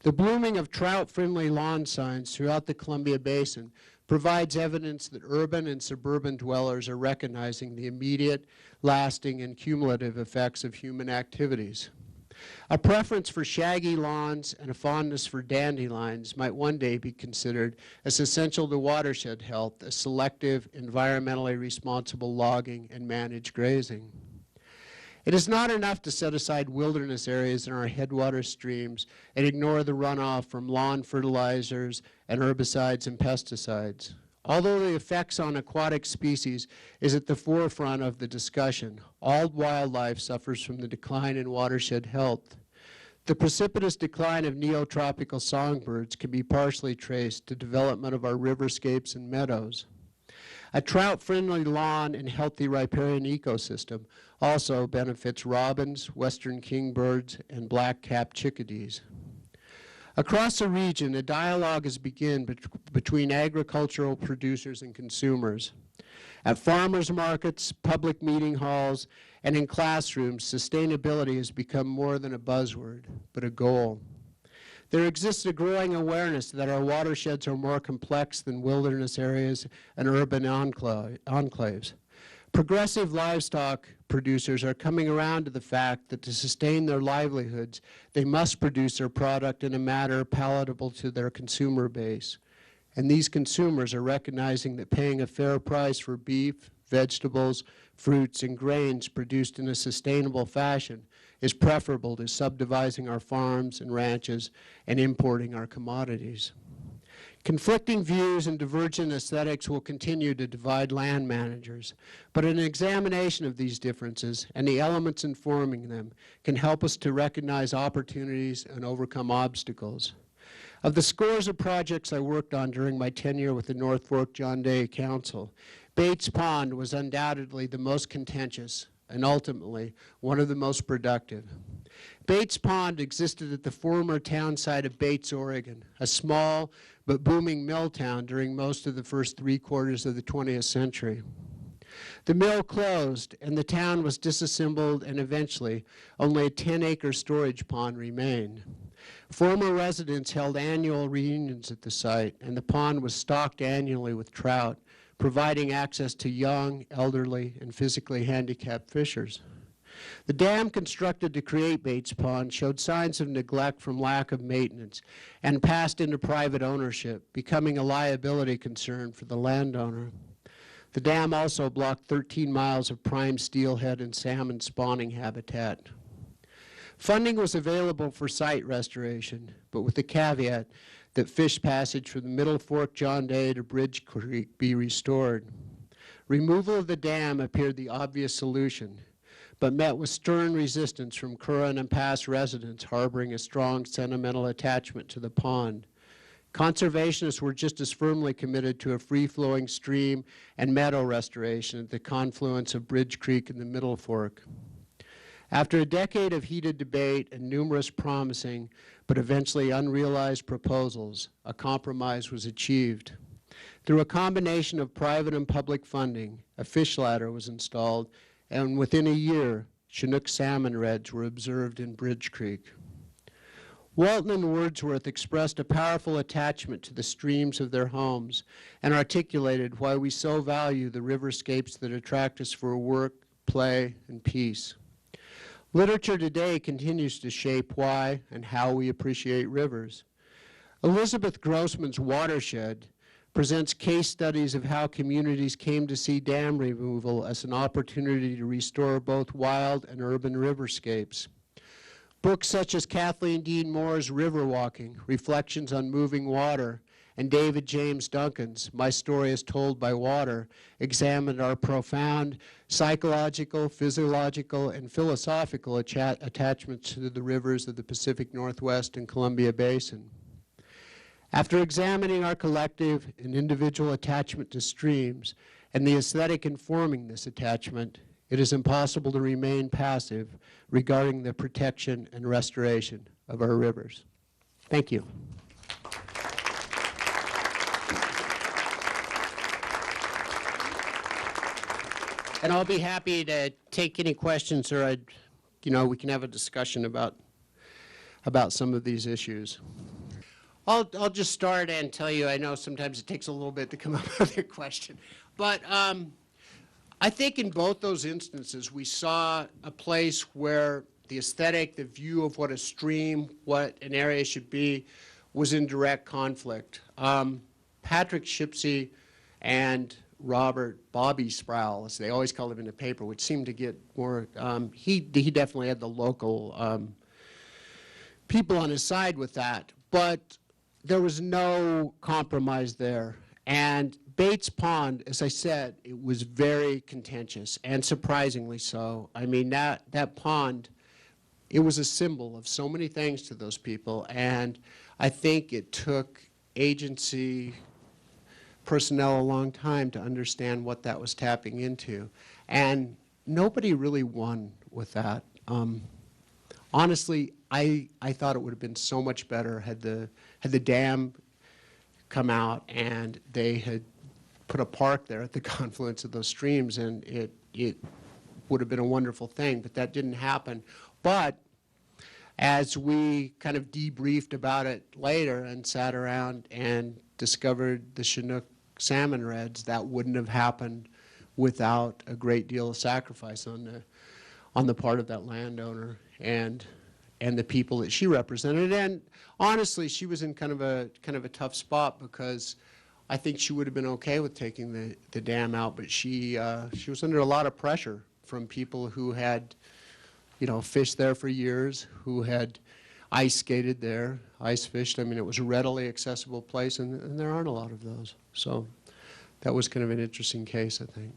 The blooming of trout-friendly lawn signs throughout the Columbia Basin provides evidence that urban and suburban dwellers are recognizing the immediate, lasting, and cumulative effects of human activities. A preference for shaggy lawns and a fondness for dandelions might one day be considered as essential to watershed health as selective, environmentally responsible logging and managed grazing. It is not enough to set aside wilderness areas in our headwater streams and ignore the runoff from lawn fertilizers and herbicides and pesticides. Although the effects on aquatic species is at the forefront of the discussion, all wildlife suffers from the decline in watershed health. The precipitous decline of neotropical songbirds can be partially traced to development of our riverscapes and meadows. A trout-friendly lawn and healthy riparian ecosystem also benefits robins, western kingbirds, and black-capped chickadees. Across the region, a dialogue has begun between agricultural producers and consumers. At farmers markets, public meeting halls, and in classrooms, sustainability has become more than a buzzword, but a goal. There exists a growing awareness that our watersheds are more complex than wilderness areas and urban enclaves. Progressive livestock producers are coming around to the fact that to sustain their livelihoods, they must produce their product in a manner palatable to their consumer base. And these consumers are recognizing that paying a fair price for beef, vegetables, fruits, and grains produced in a sustainable fashion is preferable to subdividing our farms and ranches and importing our commodities. Conflicting views and divergent aesthetics will continue to divide land managers, but an examination of these differences and the elements informing them can help us to recognize opportunities and overcome obstacles. Of the scores of projects I worked on during my tenure with the North Fork John Day Council, Bates Pond was undoubtedly the most contentious and ultimately one of the most productive. Bates Pond existed at the former town site of Bates, Oregon, a small but booming mill town during most of the first 3/4 of the 20th century. The mill closed and the town was disassembled, and eventually only a 10-acre storage pond remained. Former residents held annual reunions at the site, and the pond was stocked annually with trout, providing access to young, elderly, and physically handicapped fishers. The dam constructed to create Bates Pond showed signs of neglect from lack of maintenance and passed into private ownership, becoming a liability concern for the landowner. The dam also blocked 13 miles of prime steelhead and salmon spawning habitat. Funding was available for site restoration, but with the caveat that fish passage from the Middle Fork John Day to Bridge Creek be restored. Removal of the dam appeared the obvious solution, but met with stern resistance from current and past residents harboring a strong sentimental attachment to the pond. Conservationists were just as firmly committed to a free-flowing stream and meadow restoration at the confluence of Bridge Creek and the Middle Fork. After a decade of heated debate and numerous promising but eventually unrealized proposals, a compromise was achieved. Through a combination of private and public funding, a fish ladder was installed, and within a year, Chinook salmon redds were observed in Bridge Creek. Walton and Woodsworth expressed a powerful attachment to the streams of their homes and articulated why we so value the riverscapes that attract us for work, play, and peace. Literature today continues to shape why and how we appreciate rivers. Elizabeth Grossman's Watershed presents case studies of how communities came to see dam removal as an opportunity to restore both wild and urban riverscapes. Books such as Kathleen Dean Moore's River Walking, Reflections on Moving Water, and David James Duncan's My Story is Told by Water examined our profound psychological, physiological, and philosophical attachments to the rivers of the Pacific Northwest and Columbia Basin. After examining our collective and individual attachment to streams and the aesthetic informing this attachment, it is impossible to remain passive regarding the protection and restoration of our rivers. Thank you. And I'll be happy to take any questions, or we can have a discussion about some of these issues. I'll just start and tell you, I know sometimes it takes a little bit to come up with a question, but I think in both those instances we saw a place where the aesthetic, the view of what a stream, what an area should be, was in direct conflict. Patrick Shipsey and Robert Bobby Sproul, as they always call him in the paper, which seemed to get more, he definitely had the local people on his side with that, but there was no compromise there. And Bates Pond, as I said, it was very contentious, and surprisingly so. I mean, that pond, it was a symbol of so many things to those people, and I think it took agency personnel a long time to understand what that was tapping into. And nobody really won with that. Honestly, I thought it would have been so much better had the dam come out and they had put a park there at the confluence of those streams, and it would have been a wonderful thing, but that didn't happen. But as we kind of debriefed about it later and sat around and discovered the Chinook salmon redds, that wouldn't have happened without a great deal of sacrifice on the part of that landowner and the people that she represented. And honestly, she was in kind of a tough spot, because I think she would have been okay with taking the dam out, but she was under a lot of pressure from people who had, fished there for years, who had ice skated there, ice fished. I mean, it was a readily accessible place, and there aren't a lot of those. So that was kind of an interesting case, I think.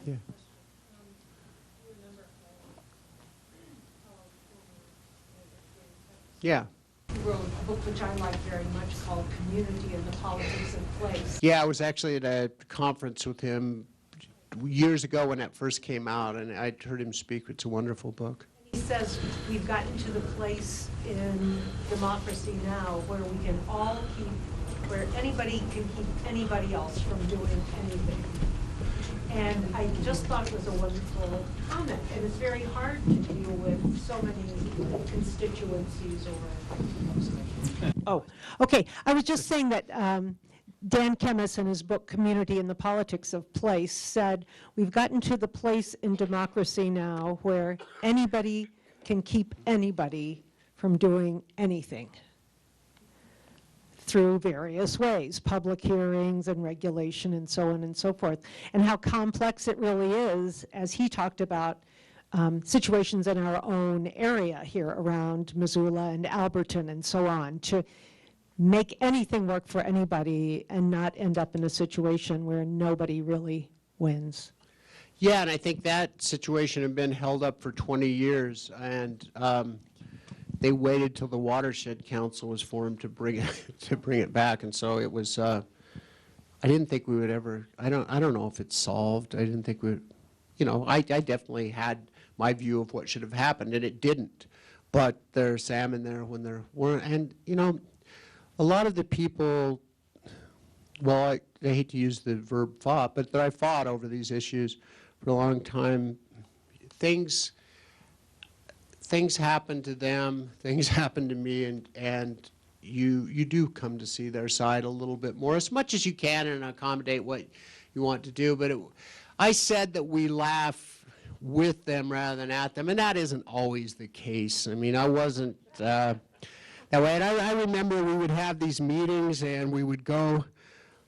Yeah. Yeah. You wrote a book which I like very much called Community and the Politics of Place. Yeah, I was actually at a conference with him years ago when that first came out, and I heard him speak. It's a wonderful book. He says we've gotten to the place in democracy now where we can all where anybody can keep anybody else from doing anything. And I just thought it was a wonderful comment. And it's very hard to deal with so many constituencies or... Oh, okay. I was just saying that Dan Kemmis, in his book Community and the Politics of Place, said we've gotten to the place in democracy now where anybody can keep anybody from doing anything through various ways, public hearings and regulation and so on and so forth, and how complex it really is, as he talked about situations in our own area here around Missoula and Alberton and so on, to make anything work for anybody and not end up in a situation where nobody really wins. Yeah, and I think that situation had been held up for 20 years, and they waited till the Watershed Council was formed to bring it back, and so it was. I didn't think we would ever. I don't know if it's solved. I didn't think we would. I definitely had my view of what should have happened, and it didn't. But there's salmon there when there weren't, and a lot of the people. Well, I hate to use the verb fought, but that I fought over these issues for a long time. Things happen to them, things happen to me, and you do come to see their side a little bit more, as much as you can, and accommodate what you want to do. But I said that we laugh with them rather than at them, and that isn't always the case. I mean, I wasn't that way. And I remember we would have these meetings, and we would go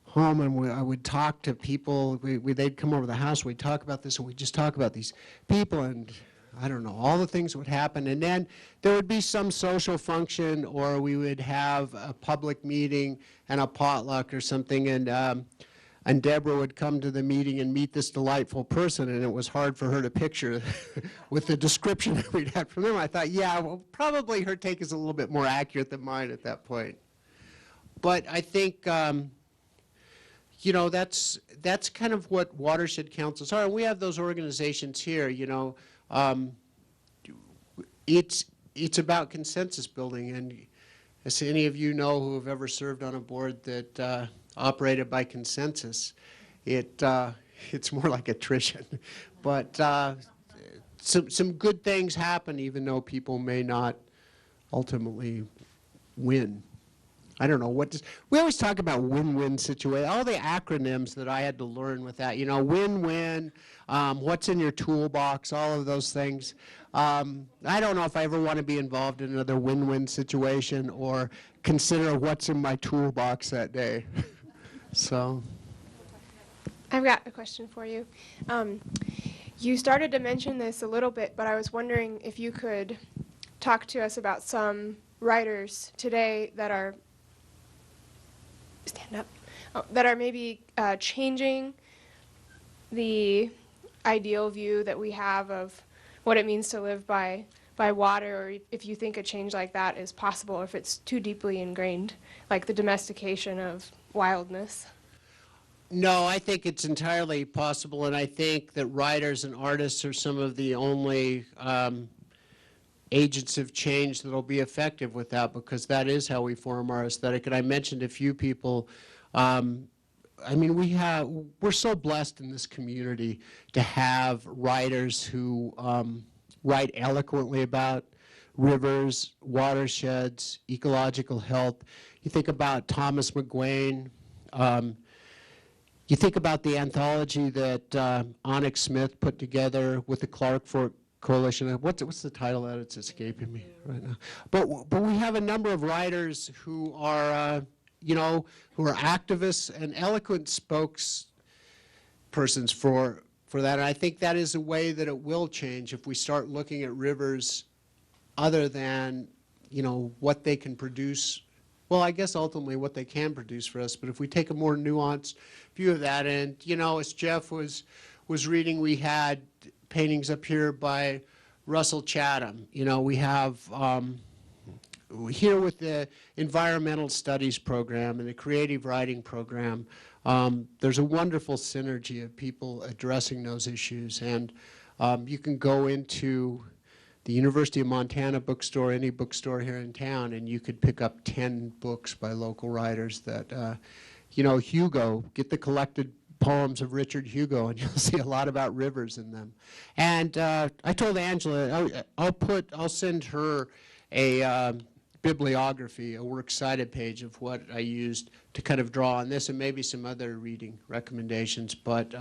home, and I would talk to people. They'd come over to the house, we'd talk about this, and we'd just talk about these people, and I don't know, all the things would happen. And then there would be some social function, or we would have a public meeting and a potluck or something, and Deborah would come to the meeting and meet this delightful person, and it was hard for her to picture with the description that we'd had from them. I thought, yeah, well, probably her take is a little bit more accurate than mine at that point. But I think, that's kind of what watershed councils are. And we have those organizations here, It's about consensus building, and as any of you know who have ever served on a board that operated by consensus, it's more like attrition. But some good things happen, even though people may not ultimately win. I don't know we always talk about win-win situation, all the acronyms that I had to learn with that, win-win, what's in your toolbox, all of those things. I don't know if I ever want to be involved in another win-win situation or consider what's in my toolbox that day. So. I've got a question for you. You started to mention this a little bit, but I was wondering if you could talk to us about some writers today that are that are maybe changing the ideal view that we have of what it means to live by water, or if you think a change like that is possible, or if it's too deeply ingrained, like the domestication of wildness. No, I think it's entirely possible, and I think that writers and artists are some of the only agents of change that will be effective with that, because that is how we form our aesthetic. And I mentioned a few people. We're so blessed in this community to have writers who write eloquently about rivers, watersheds, ecological health. You think about Thomas McGuane, You think about the anthology that Onyx Smith put together with the Clark Fork Coalition. What's the title of that? It's escaping me right now. But we have a number of writers who are, who are activists and eloquent spokespersons for that. And I think that is a way that it will change if we start looking at rivers other than, what they can produce. Well, I guess ultimately what they can produce for us, but if we take a more nuanced view of that, and, as Jeff was reading, we had paintings up here by Russell Chatham. We have here with the environmental studies program and the creative writing program, there's a wonderful synergy of people addressing those issues. And you can go into the University of Montana bookstore, any bookstore here in town, and you could pick up 10 books by local writers that, Hugo, get the collected poems of Richard Hugo, and you'll see a lot about rivers in them. And I told Angela, I'll send her a bibliography, a works cited page of what I used to kind of draw on this, and maybe some other reading recommendations. But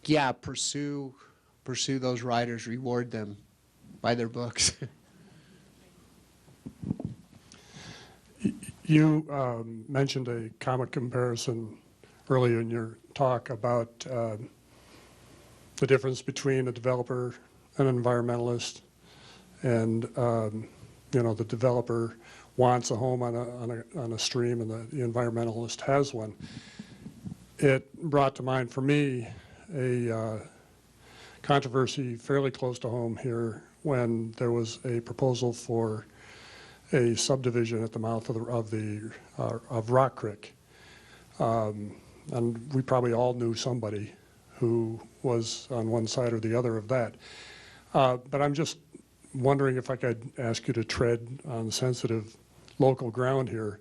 yeah, pursue those writers, reward them, buy their books. You mentioned a comic comparison earlier in your talk about the difference between a developer and an environmentalist, and the developer wants a home on a stream, and the environmentalist has one. It brought to mind for me a controversy fairly close to home here when there was a proposal for a subdivision at the mouth of Rock Creek. And we probably all knew somebody who was on one side or the other of that. But I'm just wondering if I could ask you to tread on sensitive local ground here,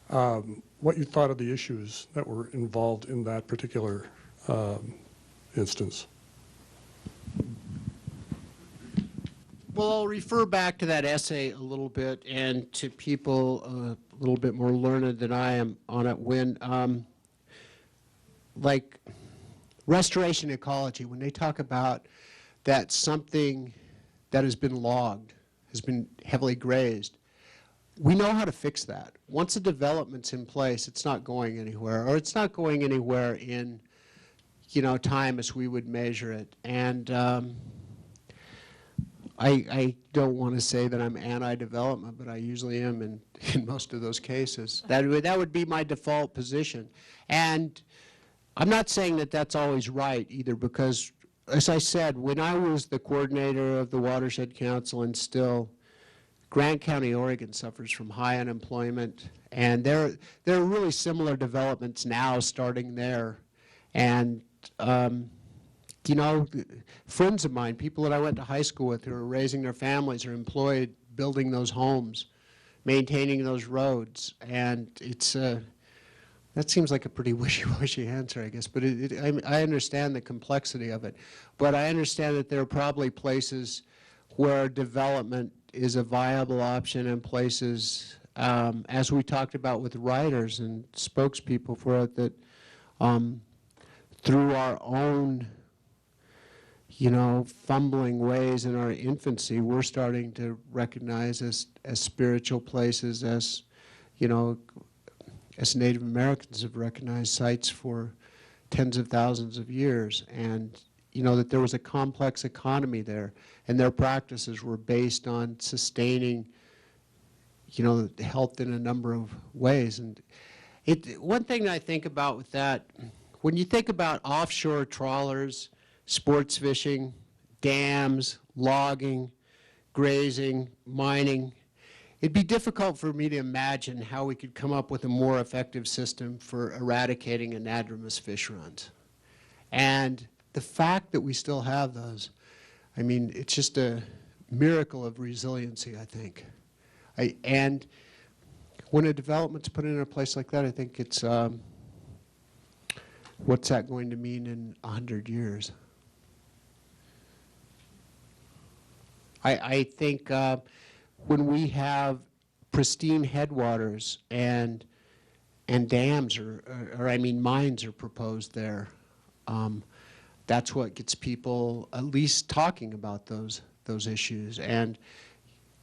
what you thought of the issues that were involved in that particular instance. Well, I'll refer back to that essay a little bit and to people a little bit more learned than I am on it when, like restoration ecology, when they talk about that something that has been logged, has been heavily grazed, we know how to fix that. Once a development's in place, it's not going anywhere, or it's not going anywhere in, time as we would measure it. And I don't want to say that I'm anti-development, but I usually am in most of those cases. That would be my default position. And I'm not saying that that's always right either, because, as I said, when I was the coordinator of the Watershed Council, and still, Grant County, Oregon suffers from high unemployment, and there are really similar developments now starting there. And friends of mine, people that I went to high school with who are raising their families, are employed building those homes, maintaining those roads. And it's that seems like a pretty wishy-washy answer, I guess. But I understand the complexity of it. But I understand that there are probably places where development is a viable option, and places, as we talked about with writers and spokespeople for it, that through our own fumbling ways in our infancy, we're starting to recognize as spiritual places, as Native Americans have recognized sites for tens of thousands of years, and that there was a complex economy there, and their practices were based on sustaining health in a number of ways. And one thing I think about with that, when you think about offshore trawlers, sports fishing, dams, logging, grazing, mining, it'd be difficult for me to imagine how we could come up with a more effective system for eradicating anadromous fish runs. And the fact that we still have those, I mean, it's just a miracle of resiliency, I think. And when a development's put in a place like that, I think it's, what's that going to mean in 100 years? I think when we have pristine headwaters and and dams mines are proposed there. That's what gets people at least talking about those issues. And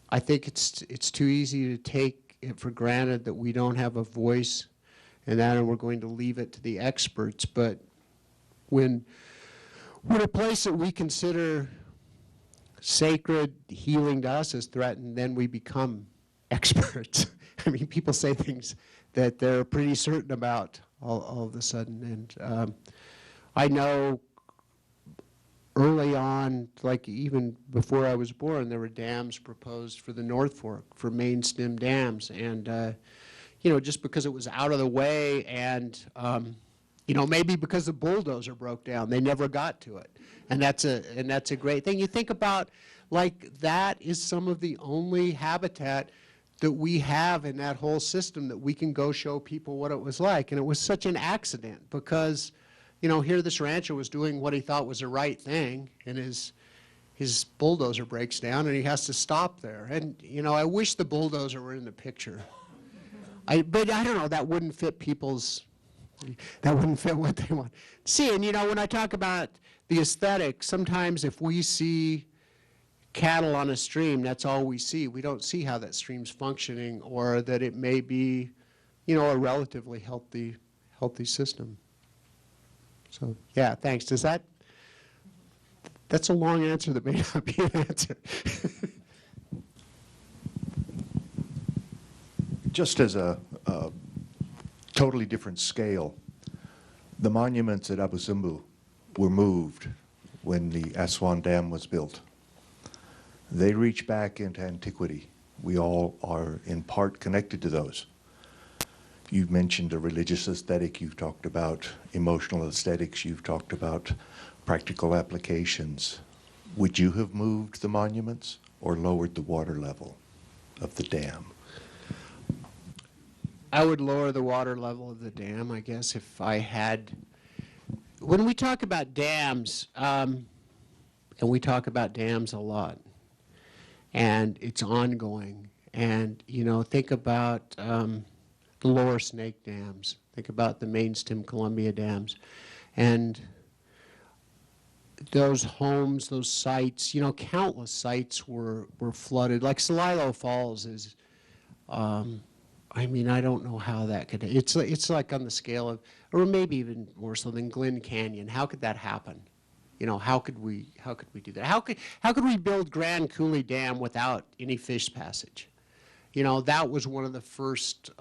I think it's too easy to take it for granted that we don't have a voice in that, and we're going to leave it to the experts. But when a place that we consider sacred, healing to us is threatened, then we become experts. I mean, people say things that they're pretty certain about all of a sudden. And I know early on, like even before I was born, there were dams proposed for the North Fork, for main stem dams. And, just because it was out of the way and, maybe because the bulldozer broke down, they never got to it. And that's a great thing. You think about, like, that is some of the only habitat that we have in that whole system that we can go show people what it was like. And it was such an accident because, here this rancher was doing what he thought was the right thing, and his bulldozer breaks down and he has to stop there. And, I wish the bulldozer were in the picture. But I don't know, that wouldn't fit that wouldn't fit what they want. See, and when I talk about the aesthetic, sometimes if we see cattle on a stream, that's all we see. We don't see how that stream's functioning, or that it may be, a relatively healthy system. So, yeah, thanks. That's a long answer that may not be an answer. Just as a totally different scale, the monuments at Abu Simbel were moved when the Aswan Dam was built. They reach back into antiquity. We all are in part connected to those. You've mentioned a religious aesthetic, you've talked about emotional aesthetics, you've talked about practical applications. Would you have moved the monuments or lowered the water level of the dam? I would lower the water level of the dam, I guess, if I had. When we talk about dams, and we talk about dams a lot, and it's ongoing, and, think about the lower Snake dams, think about the main stem Columbia dams, and those homes, those sites, countless sites were flooded. Like Celilo Falls is, I don't know how that could, it's like on the scale of, or maybe even more so than Glen Canyon. How could that happen? How could we do that? How could we build Grand Coulee Dam without any fish passage? That was one of the first,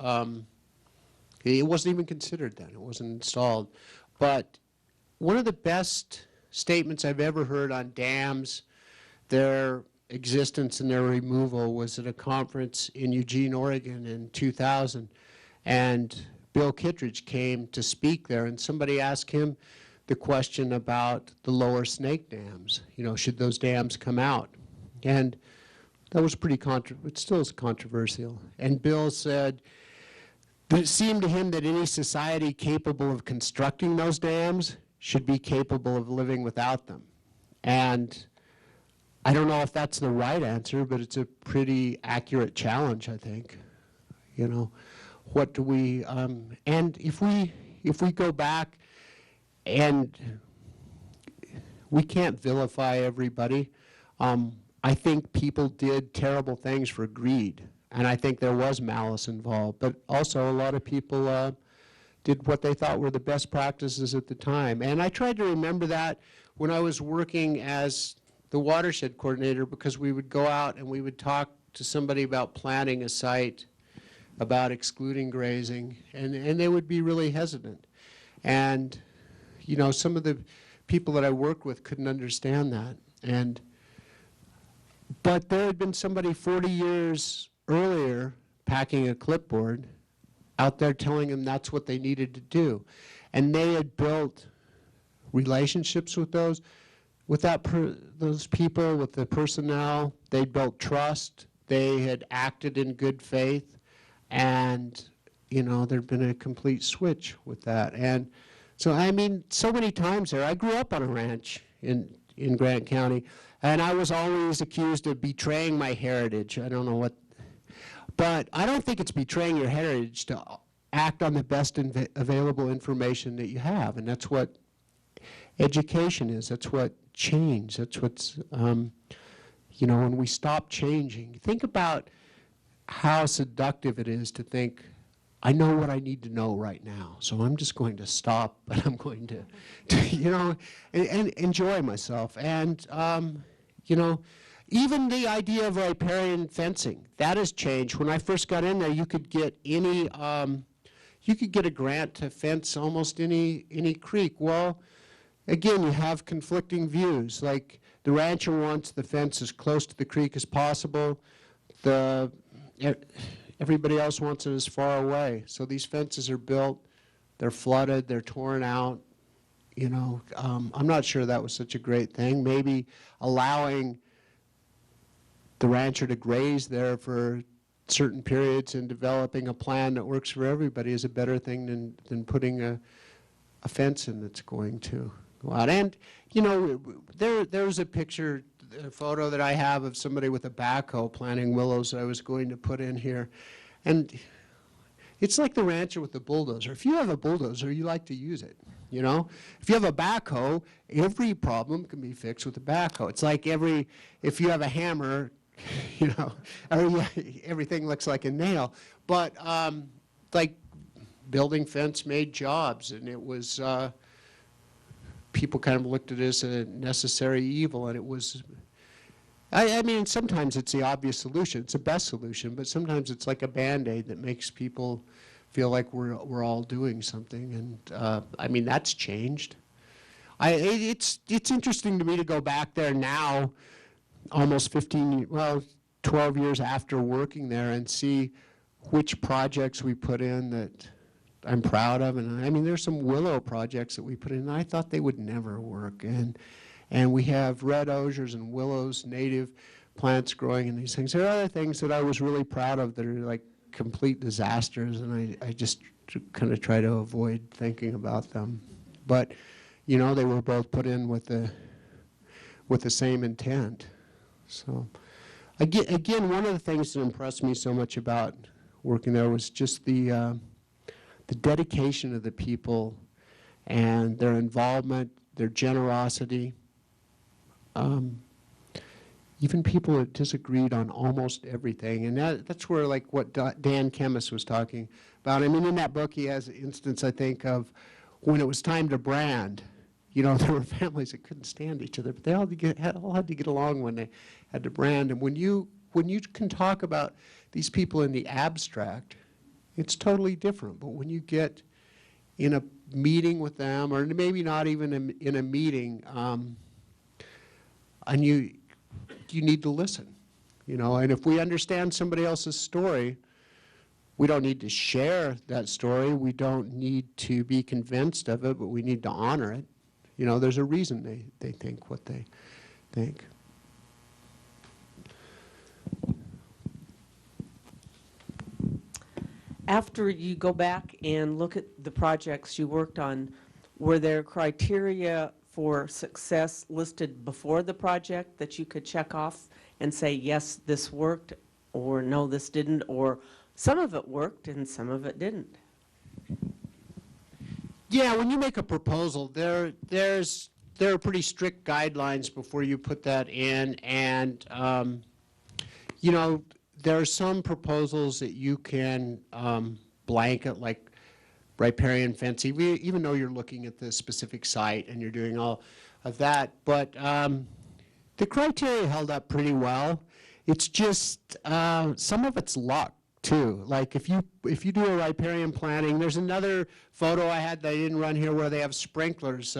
it wasn't even considered then, it wasn't installed. But one of the best statements I've ever heard on dams, their existence and their removal, was at a conference in Eugene, Oregon in 2000. And Bill Kittredge came to speak there, and somebody asked him the question about the lower Snake dams. Should those dams come out? And that was it still is controversial. And Bill said that it seemed to him that any society capable of constructing those dams should be capable of living without them. And I don't know if that's the right answer, but it's a pretty accurate challenge, I think. What do we, and if we go back, and we can't vilify everybody, I think people did terrible things for greed, and I think there was malice involved, but also a lot of people did what they thought were the best practices at the time. And I tried to remember that when I was working as the watershed coordinator, because we would go out and we would talk to somebody about planting a site, about excluding grazing, and they would be really hesitant. And, some of the people that I worked with couldn't understand that. But there had been somebody 40 years earlier packing a clipboard out there telling them that's what they needed to do. And they had built relationships with those people, with the personnel. They built trust. They had acted in good faith. And, there'd been a complete switch with that. And so, so many times there, I grew up on a ranch in Grant County, and I was always accused of betraying my heritage. I don't know what, but I don't think it's betraying your heritage to act on the best available information that you have, and that's what education is. That's what change. That's what's you know, when we stop changing. Think about how seductive it is to think, I know what I need to know right now, so I'm just going to stop, and I'm going to you know, and enjoy myself. And, you know, even the idea of riparian fencing, that has changed. When I first got in there, you could get any, you could get a grant to fence almost any creek. Well, again, you have conflicting views. Like, the rancher wants the fence as close to the creek as possible. Everybody else wants it as far away. So these fences are built, they're flooded, they're torn out. You know, I'm not sure that was such a great thing. Maybe allowing the rancher to graze there for certain periods and developing a plan that works for everybody is a better thing than putting a fence in that's going to go out. And, you know, there's a picture, a photo that I have of somebody with a backhoe planting willows that I was going to put in here. And it's like the rancher with the bulldozer. If you have a bulldozer, you like to use it, you know? If you have a backhoe, every problem can be fixed with a backhoe. It's like if you have a hammer, you know, everything looks like a nail. But like building fence made jobs, and it was, people kind of looked at it as a necessary evil, and it was, I mean, sometimes it's the obvious solution. It's the best solution, but sometimes it's like a Band-Aid that makes people feel like we're all doing something. And I mean, that's changed. It's interesting to me to go back there now, almost 12 years after working there, and see which projects we put in that I'm proud of. And I mean, there's some willow projects that we put in, and I thought they would never work. And we have red osiers and willows, native plants growing in these things. There are other things that I was really proud of that are like complete disasters, and I just kind of try to avoid thinking about them. But, you know, they were both put in with the same intent. So, again, one of the things that impressed me so much about working there was just the dedication of the people and their involvement, their generosity. Even people that disagreed on almost everything. And that's where, like, what Dan Kemmis was talking about. I mean, in that book, he has an instance, I think, of when it was time to brand. You know, there were families that couldn't stand each other, but they all had to get along when they had to brand. And when you can talk about these people in the abstract, it's totally different. But when you get in a meeting with them, or maybe not even in a meeting, and you need to listen, you know. And if we understand somebody else's story, we don't need to share that story. We don't need to be convinced of it, but we need to honor it. You know, there's a reason they think what they think. After you go back and look at the projects you worked on, were there criteria for success listed before the project that you could check off and say, yes, this worked, or no, this didn't, or some of it worked and some of it didn't? Yeah, when you make a proposal, there are pretty strict guidelines before you put that in, and you know, there are some proposals that you can blanket, like riparian fencing, even though you're looking at the specific site and you're doing all of that. But the criteria held up pretty well. It's just some of it's luck too. Like if you do a riparian planting, there's another photo I had that I didn't run here where they have sprinklers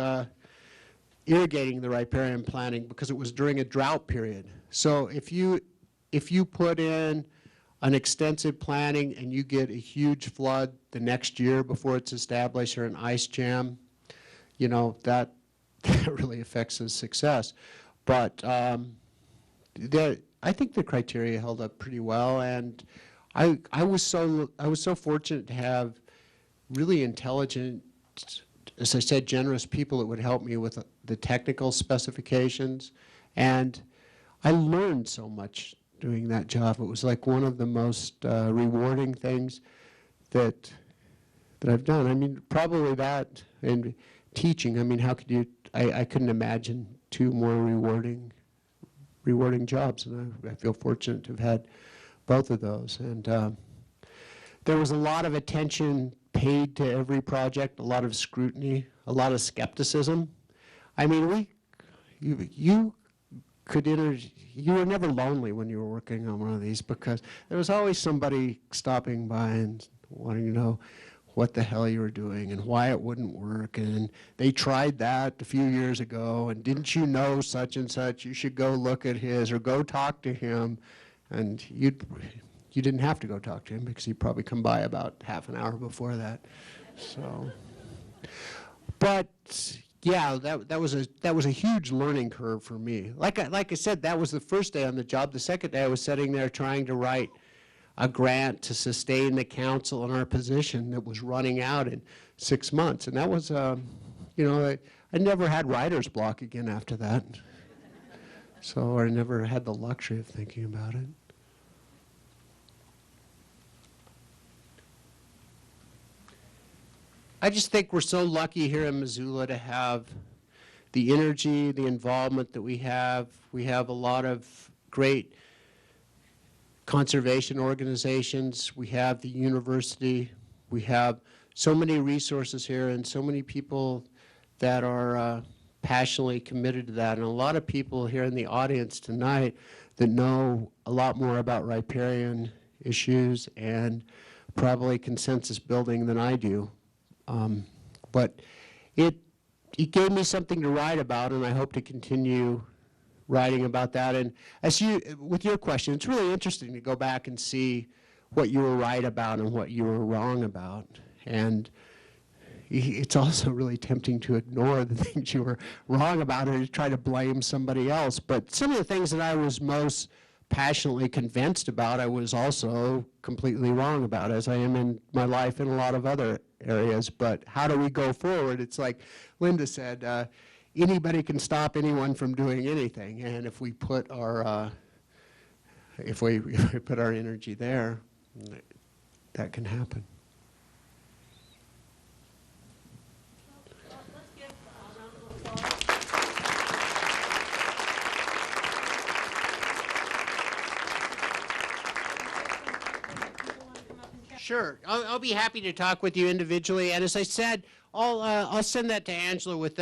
irrigating the riparian planting because it was during a drought period. So if you put in an extensive planting and you get a huge flood the next year before it's established, or an ice jam, you know, that really affects the success. But I think the criteria held up pretty well, and I was so fortunate to have really intelligent, as I said, generous people that would help me with the technical specifications, and I learned so much doing that job. It was like one of the most rewarding things that I've done. I mean, probably that and teaching. I mean, how could you, I couldn't imagine two more rewarding jobs, and I feel fortunate to have had both of those. And there was a lot of attention paid to every project, a lot of scrutiny, a lot of skepticism. I mean, you were never lonely when you were working on one of these, because there was always somebody stopping by and wanting to know what the hell you were doing and why it wouldn't work, and they tried that a few years ago, and didn't you know such and such, you should go look at his or go talk to him. And you didn't have to go talk to him, because he'd probably come by about half an hour before that. So, but yeah, that was a huge learning curve for me. Like I said, that was the first day on the job. The second day I was sitting there trying to write a grant to sustain the council in our position that was running out in 6 months. And that was, I never had writer's block again after that. So I never had the luxury of thinking about it. I just think we're so lucky here in Missoula to have the energy, the involvement that we have. We have a lot of great conservation organizations. We have the university. We have so many resources here and so many people that are passionately committed to that. And a lot of people here in the audience tonight that know a lot more about riparian issues and probably consensus building than I do. But it gave me something to write about, and I hope to continue writing about that. And with your question, it's really interesting to go back and see what you were right about and what you were wrong about. And it's also really tempting to ignore the things you were wrong about or to try to blame somebody else. But some of the things that I was most passionately convinced about, I was also completely wrong about, as I am in my life in a lot of other areas. But how do we go forward? It's like Linda said, anybody can stop anyone from doing anything. And if we put our if we put our energy there, that can happen. Sure, I'll be happy to talk with you individually. And as I said, I'll send that to Angela with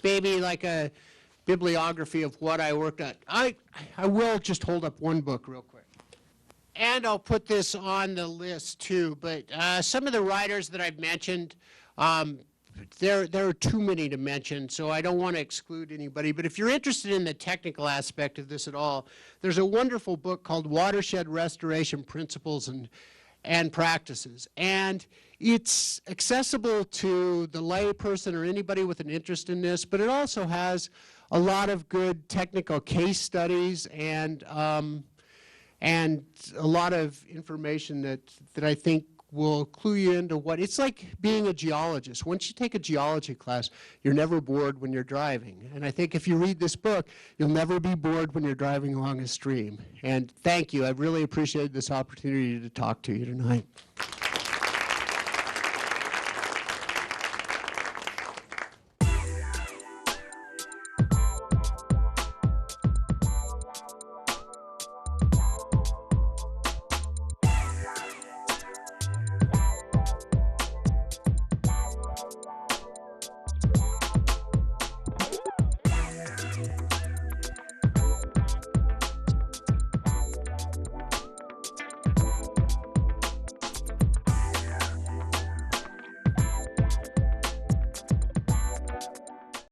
maybe like a bibliography of what I worked on. I will just hold up one book real quick. And I'll put this on the list too, but some of the writers that I've mentioned, there are too many to mention, so I don't want to exclude anybody. But if you're interested in the technical aspect of this at all, there's a wonderful book called Watershed Restoration Principles and Practices. And it's accessible to the lay person or anybody with an interest in this, but it also has a lot of good technical case studies and a lot of information that I think will clue you into what it's like being a geologist. Once you take a geology class, you're never bored when you're driving. And I think if you read this book, you'll never be bored when you're driving along a stream. And thank you. I've really appreciated this opportunity to talk to you tonight.